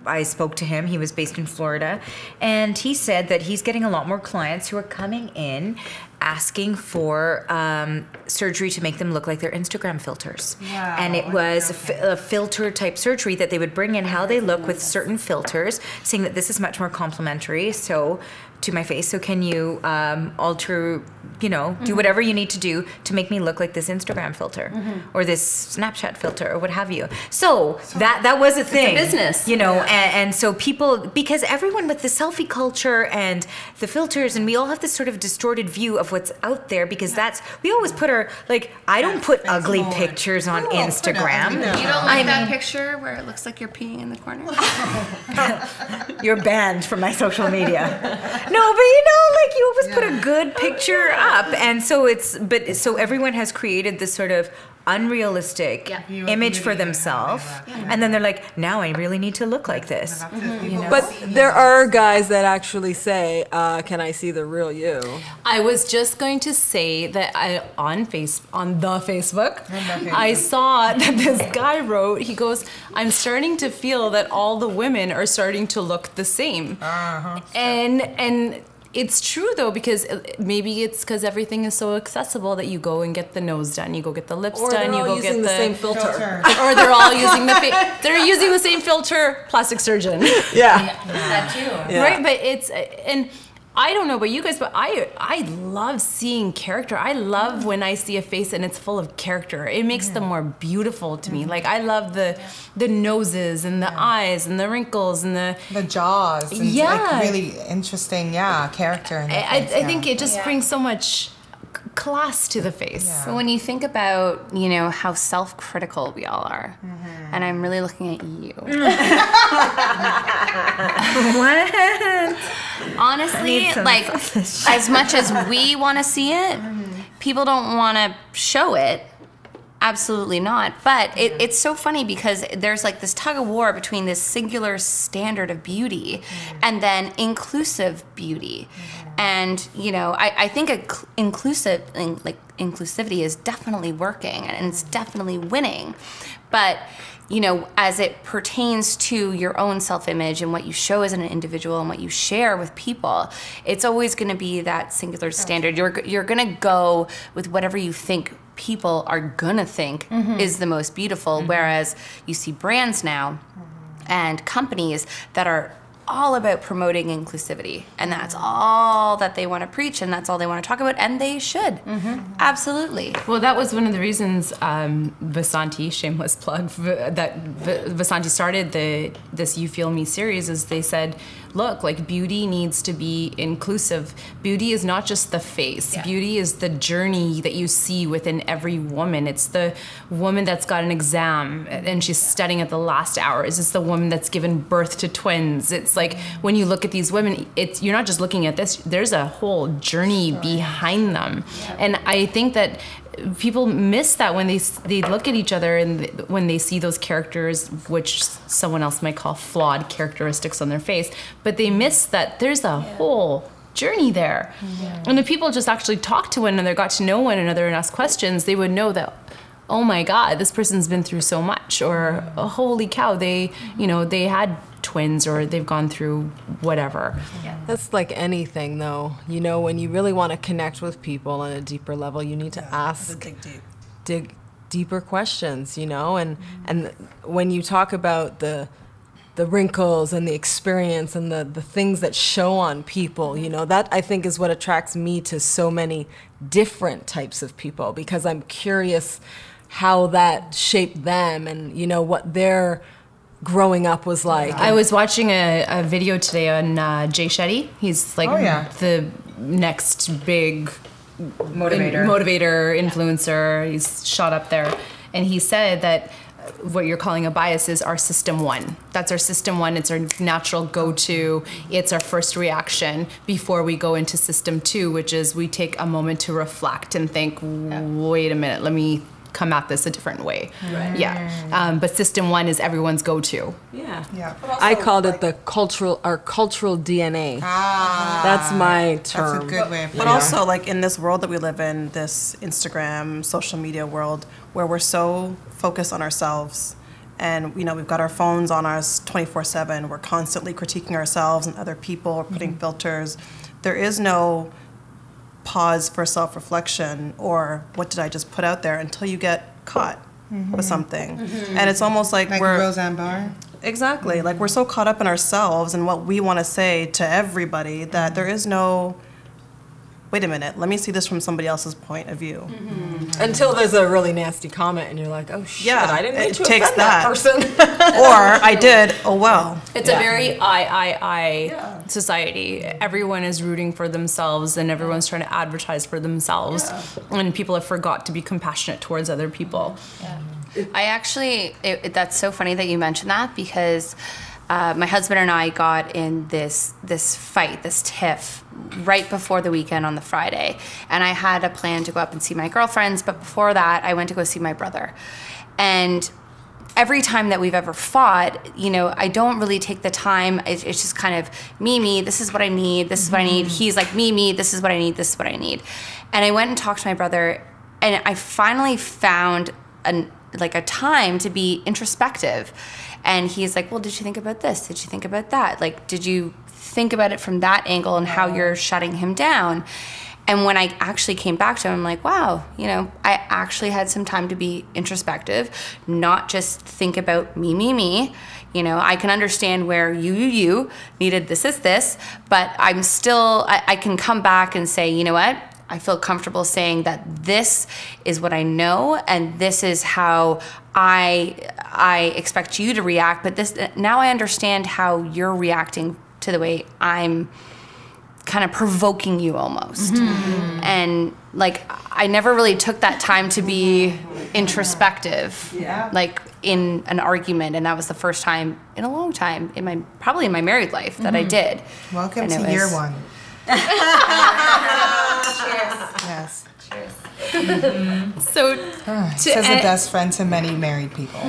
I spoke to him. He was based in Florida, and he said that he's getting a lot more clients who are coming in asking for surgery to make them look like their Instagram filters. Wow, and it was a filter type surgery that they would bring in how they look with certain filters, saying that this is much more complimentary to my face. So can you alter, do whatever you need to do to make me look like this Instagram filter or this Snapchat filter or what have you. So that was a thing. It's a business. And so people, because everyone with the selfie culture and the filters, and we all have this sort of distorted view of what's out there because we always put I don't put ugly pictures on Instagram. You don't like that picture where it looks like you're peeing in the corner? You're banned from my social media. No, but you always put a good picture up, and so so everyone has created this sort of unrealistic image for themselves, and then they're like, now I really need to look like this. But there are guys that actually say, can I see the real you? I was just going to say that on the Facebook, I saw that this guy wrote, he goes, I'm starting to feel that all the women are starting to look the same. And It's true though, because maybe it's because everything is so accessible that you go and get the nose done, you go get the lips Or done, they're you all go using get the same filter. or they're all using they're using the same filter, plastic surgeon. Yeah. That too. Yeah. Right, but it's and I don't know about you guys, but I love seeing character. I love when I see a face and it's full of character. It makes them more beautiful to me. Like I love the noses and the eyes and the wrinkles and the jaws. And like really interesting, character. In the I face, think it just brings so much class to the face. Yeah. So when you think about, you know, how self-critical we all are, and I'm really looking at you. What? Honestly, like, as much as we want to see it, people don't want to show it. Absolutely not. But it's so funny because there's like this tug of war between this singular standard of beauty and then inclusive beauty. And, you know, I think inclusivity is definitely working and it's definitely winning. But, you know, as it pertains to your own self-image and what you show as an individual and what you share with people, it's always going to be that singular standard. You're going to go with whatever you think people are going to think is the most beautiful, whereas you see brands now and companies that are all about promoting inclusivity, and that's all that they want to preach, and that's all they want to talk about, and they should. Absolutely. Well, that was one of the reasons Vasanti, shameless plug, that Vasanti started this You Feel Me series, is they said, look, like beauty needs to be inclusive. Beauty is not just the face. Beauty is the journey that you see within every woman. It's the woman that's got an exam and she's studying at the last hours. It's the woman that's given birth to twins. It's like when you look at these women, you're not just looking at this, there's a whole journey behind them. And I think that people miss that when they look at each other and when they see those characters, which someone else might call flawed characteristics on their face, but they miss that there's a whole journey there. And if people just actually talk to one another, got to know one another and ask questions, they would know that, oh my God, this person's been through so much, or oh, holy cow, they had twins, or they've gone through whatever. That's like anything, though. You know, when you really want to connect with people on a deeper level, you need to ask, dig deeper questions. You know, and when you talk about the wrinkles and the experience and the things that show on people, you know, that I think is what attracts me to so many different types of people, because I'm curious how that shaped them and, you know, what their growing up was like. I was watching a video today on Jay Shetty. He's like the next big motivator, influencer. He's shot up there. And he said that what you're calling a bias is our system one. That's our system one. It's our natural go-to. It's our first reaction before we go into system two, which is we take a moment to reflect and think, wait a minute, let me come at this a different way. But system one is everyone's go-to. I called it our cultural DNA. That's my term. That's a good way of putting But also, like, in this world that we live in, this Instagram, social media world, where we're so focused on ourselves, and, you know, we've got our phones on us 24/7, we're constantly critiquing ourselves and other people, we're putting filters. There is no pause for self-reflection or what did I just put out there until you get caught with something. And it's almost like we're... Roseanne Barr? Exactly. Like, we're so caught up in ourselves and what we want to say to everybody that there is no, wait a minute, let me see this from somebody else's point of view. Until there's a really nasty comment and you're like, oh shit, I didn't mean to takes offend that person. Or I did, oh well. It's a very I society. Everyone is rooting for themselves and everyone's trying to advertise for themselves. And people have forgot to be compassionate towards other people. I actually, that's so funny that you mentioned that, because my husband and I got in this fight, this tiff, right before the weekend on the Friday. And I had a plan to go up and see my girlfriends, but before that, I went to go see my brother. And every time that we've ever fought, you know, I don't really take the time. It's just kind of me, this is what I need, this is what I need. He's like, me, this is what I need, this is what I need. And I went and talked to my brother, and I finally found like a time to be introspective. And he's like, well, did you think about this? Did you think about that? Like, did you think about it from that angle and how you're shutting him down? And when I actually came back to him, I'm like, wow, you know, I actually had some time to be introspective, not just think about me. You know, I can understand where you needed this, but I'm still, I can come back and say, you know what? I feel comfortable saying that this is what I know and this is how I expect you to react. But this, now I understand how you're reacting to the way I'm kind of provoking you almost. And like, I never really took that time to be introspective, like in an argument. And that was the first time in a long time probably in my married life that I did. Welcome And to it year was- one. Cheers. Yes. So Says the best friend to many married people.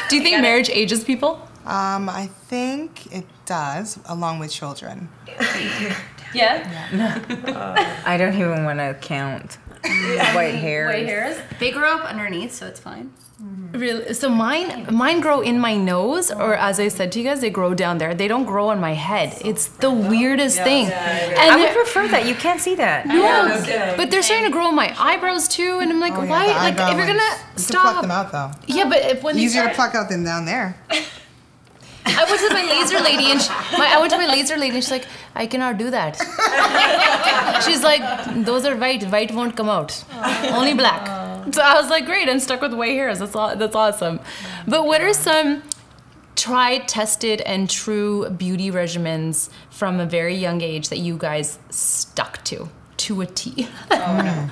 do you think marriage ages people? I think it does, along with children. Yeah. I don't even want to count white hairs. They grow up underneath, so it's fine. Really? So mine grow in my nose, or as I said to you guys, they grow down there. They don't grow on my head. It's the weirdest thing. And I would prefer that. You can't see that. but they're starting to grow on my eyebrows too, and I'm like, Oh, yeah, why? the Like, eyebrow if you're gonna ones. You can stop, pluck them out though. yeah, but if when Easier they to start, pluck out than down there. I went to my laser lady, and she's like, I cannot do that. She's like, those are white. White won't come out. Only black. So I was like, great. I'm stuck with white hairs. That's awesome. But what are some tried, tested, and true beauty regimens from a very young age that you guys stuck to a T? I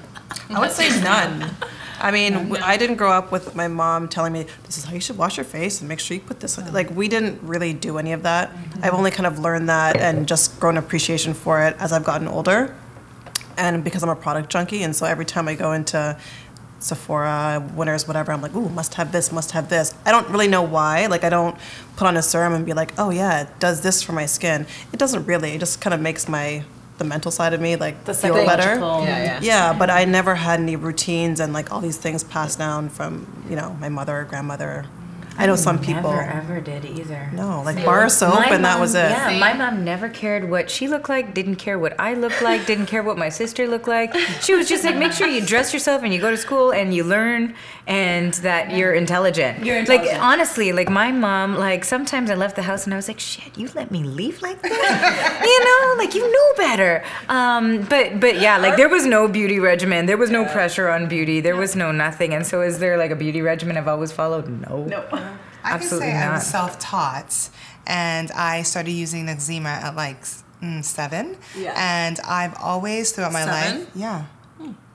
would say none. I mean, I didn't grow up with my mom telling me, this is how you should wash your face and make sure you put this on. Like, we didn't really do any of that. I've only kind of learned that and just grown appreciation for it as I've gotten older. And because I'm a product junkie, and so every time I go into Sephora, Winners, whatever, I'm like, ooh, must have this, must have this. I don't really know why. Like, I don't put on a serum and be like, oh yeah, it does this for my skin. It doesn't really. It just kind of makes the mental side of me like feel better. Yeah, but I never had any routines and like all these things passed down from, you know, my mother or grandmother. I know some people Never ever did either. no, like bar soap My and that mom- was it. Yeah, my mom never cared what she looked like, didn't care what I looked like, didn't care what my sister looked like. She was just like, make sure you dress yourself and you go to school and you learn and that you're intelligent. Like, honestly, like my mom, like sometimes I left the house and I was like, shit, you let me leave like that? You know, like you know better. But yeah, like there was no beauty regimen. There was no pressure on beauty. There was no nothing. And so is there like a beauty regimen I've always followed? No. I Absolutely can say I not. was self-taught, and I started using eczema at like 7. Yeah. And I've always throughout my 7? life,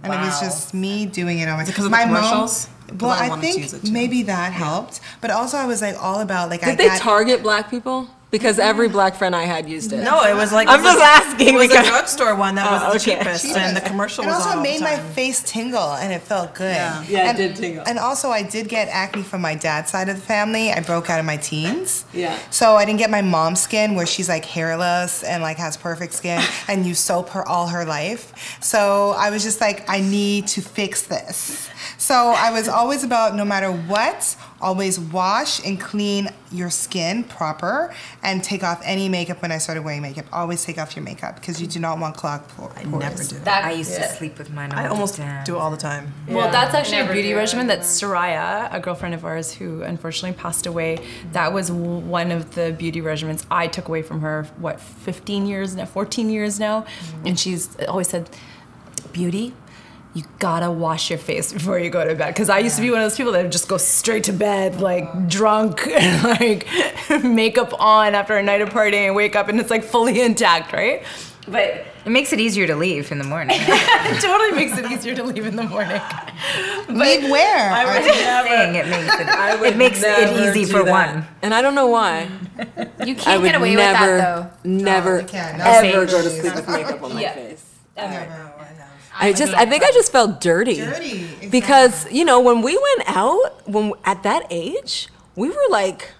and it was just me doing it on my. Because of my the commercials? Mom, 'Cause well, I I wanted to use think it too. maybe that helped, but also I was like all about like Did they target black people? Because every black friend I had used it. No, it was like I'm just asking It was because- a drugstore one that was the okay. cheapest, and the commercial It was also on all made the my time. face tingle, and it felt good. Yeah. Yeah, it and, did tingle. And also, I did get acne from my dad's side of the family. I broke out in my teens. Yeah. So I didn't get my mom's skin, where she's like hairless and like has perfect skin, and you soap her all her life. So I was just like, I need to fix this. So I was always about, no matter what, always wash and clean your skin proper, and take off any makeup when I started wearing makeup. Always take off your makeup because you do not want clogged pores. I never do. I used to sleep with mine all I almost the time. do it all the time. Well, that's actually a beauty regimen that Soraya, a girlfriend of ours who unfortunately passed away, that was one of the beauty regimens I took away from her, 14 years now? And she's always said, beauty, you gotta wash your face before you go to bed. Because I used to be one of those people that would just go straight to bed, like drunk, and like makeup on after a night of partying, and wake up and it's like fully intact, right? But It makes it easier to leave in the morning. it totally makes it easier to leave in the morning. Leave where? Saying it makes it easy for one. And I don't know why. You I can't would get away never, with that though. never, you can't. No ever sage. go to sleep with makeup on my Yeah. face. I think I just felt dirty. Dirty. Exactly. Because, you know, when we went out, at that age, we were like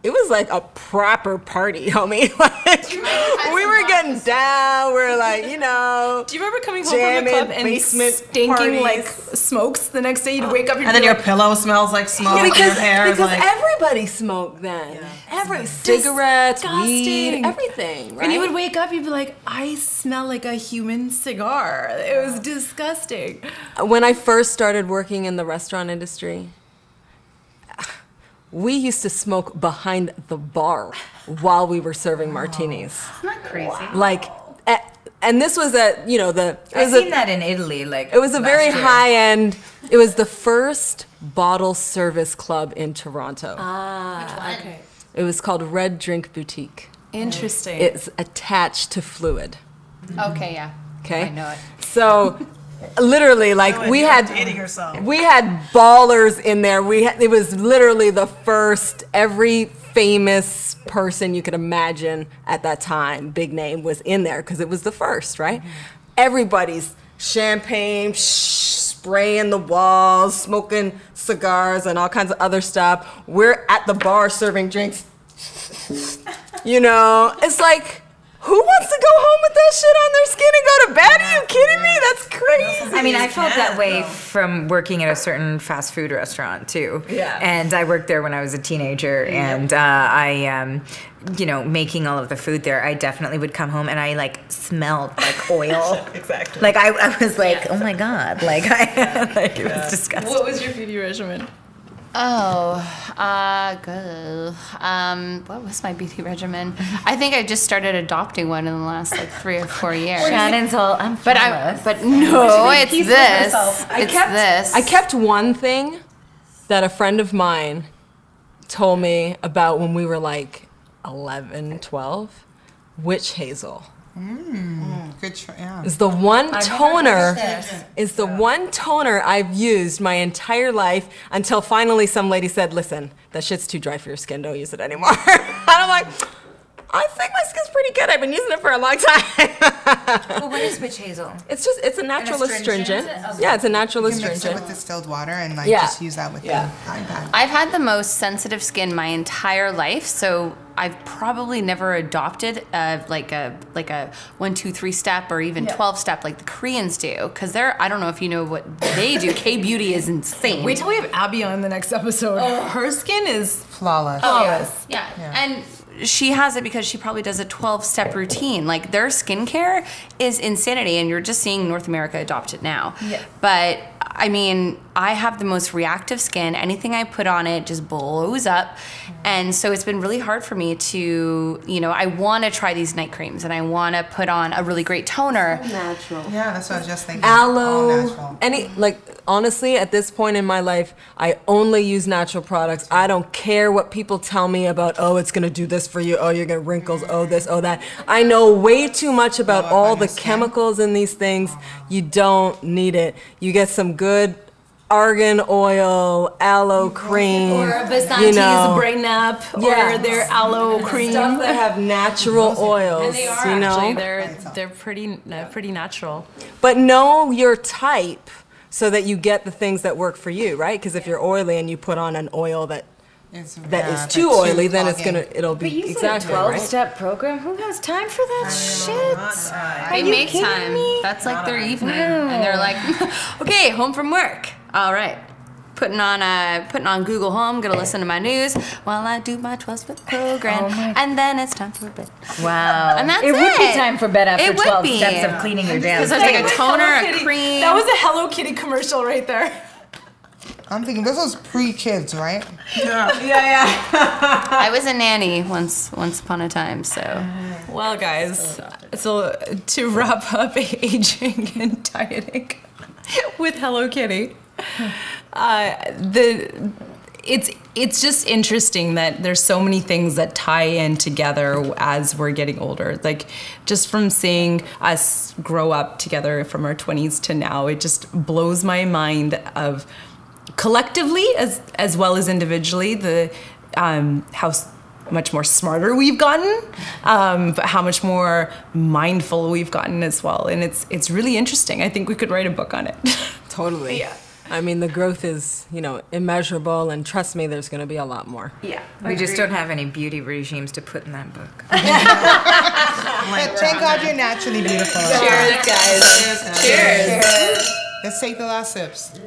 it was like a proper party, homie. Like, we were getting down. We're like, you know. Do you remember coming home from the club and basement stinking parties. like smokes the next day? You'd wake up And then your pillow smells like smoke. and your hair is because like. everybody smoked then. Cigarettes, weed, Disgusting. everything, right? And you would wake up, you'd be like, I smell like a human cigar. It was disgusting. When I first started working in the restaurant industry, we used to smoke behind the bar while we were serving martinis. Isn't that crazy? Like, and this was at, you know, I've seen that in Italy. Like it was a last very year. high end. It was the first bottle service club in Toronto. Okay. It was called Red Drink Boutique. Interesting. It's attached to Fluid. Okay, yeah. Okay, I know it. So, literally, like we You're had dating yourself. ballers in there. It was literally the first. Every famous person you could imagine at that time, big name, was in there because it was the first, right? Everybody's champagne, spraying the walls, smoking cigars and all kinds of other stuff. We're at the bar serving drinks. You know, it's like, who wants to go home with that shit on their skin and go to bed? Are you kidding me? That's crazy. I mean, I felt that way from working at a certain fast food restaurant too. Yeah. And I worked there when I was a teenager, and you know, making all of the food there, I definitely would come home and I like smelled like oil. Exactly. Like I was like, oh my god, like like it was disgusting. What was your beauty regimen? Oh, good. What was my beauty regimen? I think I just started adopting one in the last like 3 or 4 years. Shannon's all, I'm But no, it's this. It's this. I kept one thing that a friend of mine told me about when we were like 11, 12. Witch hazel. Good choice. Yeah. Is the one toner I've used my entire life until finally some lady said, listen, that shit's too dry for your skin, don't use it anymore. And I'm like, I think my skin's pretty good. I've been using it for a long time. Well, what is witch hazel? It's a natural astringent. Yeah, it's a natural You can mix it astringent. with distilled water and like Yeah. just use that with Yeah. the iPad. I've had the most sensitive skin my entire life, so I've probably never adopted like a 1, 2, 3 step or even 12 step like the Koreans do, because I don't know if you know what they do. K beauty is insane. Wait till we have Abby on the next episode. Her skin is Flawless. flawless. Yeah. And she has it because she probably does a 12-step routine. Like, their skincare is insanity, and you're just seeing North America adopt it now. Yeah. But I mean, I have the most reactive skin. Anything I put on it just blows up. And so it's been really hard for me to, I want to try these night creams and I want to put on a really great toner. Natural. Yeah, that's what I was just thinking. All Aloe. natural. Honestly, at this point in my life, I only use natural products. I don't care what people tell me about, oh, it's going to do this for you. Oh, you're going to wrinkles. Oh, this, oh, that. I know way too much about Blow up all on the your skin. chemicals in these things. You don't need it. You get some good argan oil, aloe cream. Or Vasanti's Brain Up, Yeah. or their aloe cream. Stuff that have natural oils, And they are you know? actually, they're pretty natural. But know your type so that you get the things that work for you, right? Because if you're oily and you put on an oil that is too oily, then it'll be But you exactly said a right. 12-step program? Who has time for that shit? They you make kidding time. me? That's like their evening. And they're like, okay, home from work. All right. Putting on Google Home, gonna listen to my news while I do my 12-step program. And then it's time for bed. Wow. And that's it would be it. time for bed after It would 12 be. steps of cleaning your damn Because there's like a face. toner, Hello a Kitty. cream. That was a Hello Kitty commercial right there. I'm thinking this was pre-kids, right? I was a nanny once upon a time, so. Well, guys, so to wrap up aging and dieting with Hello Kitty, it's just interesting that there's so many things that tie in together as we're getting older. Like, just from seeing us grow up together from our 20s to now, it just blows my mind of collectively as well as individually how much more smarter we've gotten, but how much more mindful we've gotten as well. And it's really interesting. I think we could write a book on it. Totally. Yeah. I mean, the growth is, you know, immeasurable, and trust me, there's going to be a lot more. Yeah. We just don't have any beauty regimes to put in that book. But thank God you're naturally beautiful. Cheers, guys. Cheers. Let's take the last sips.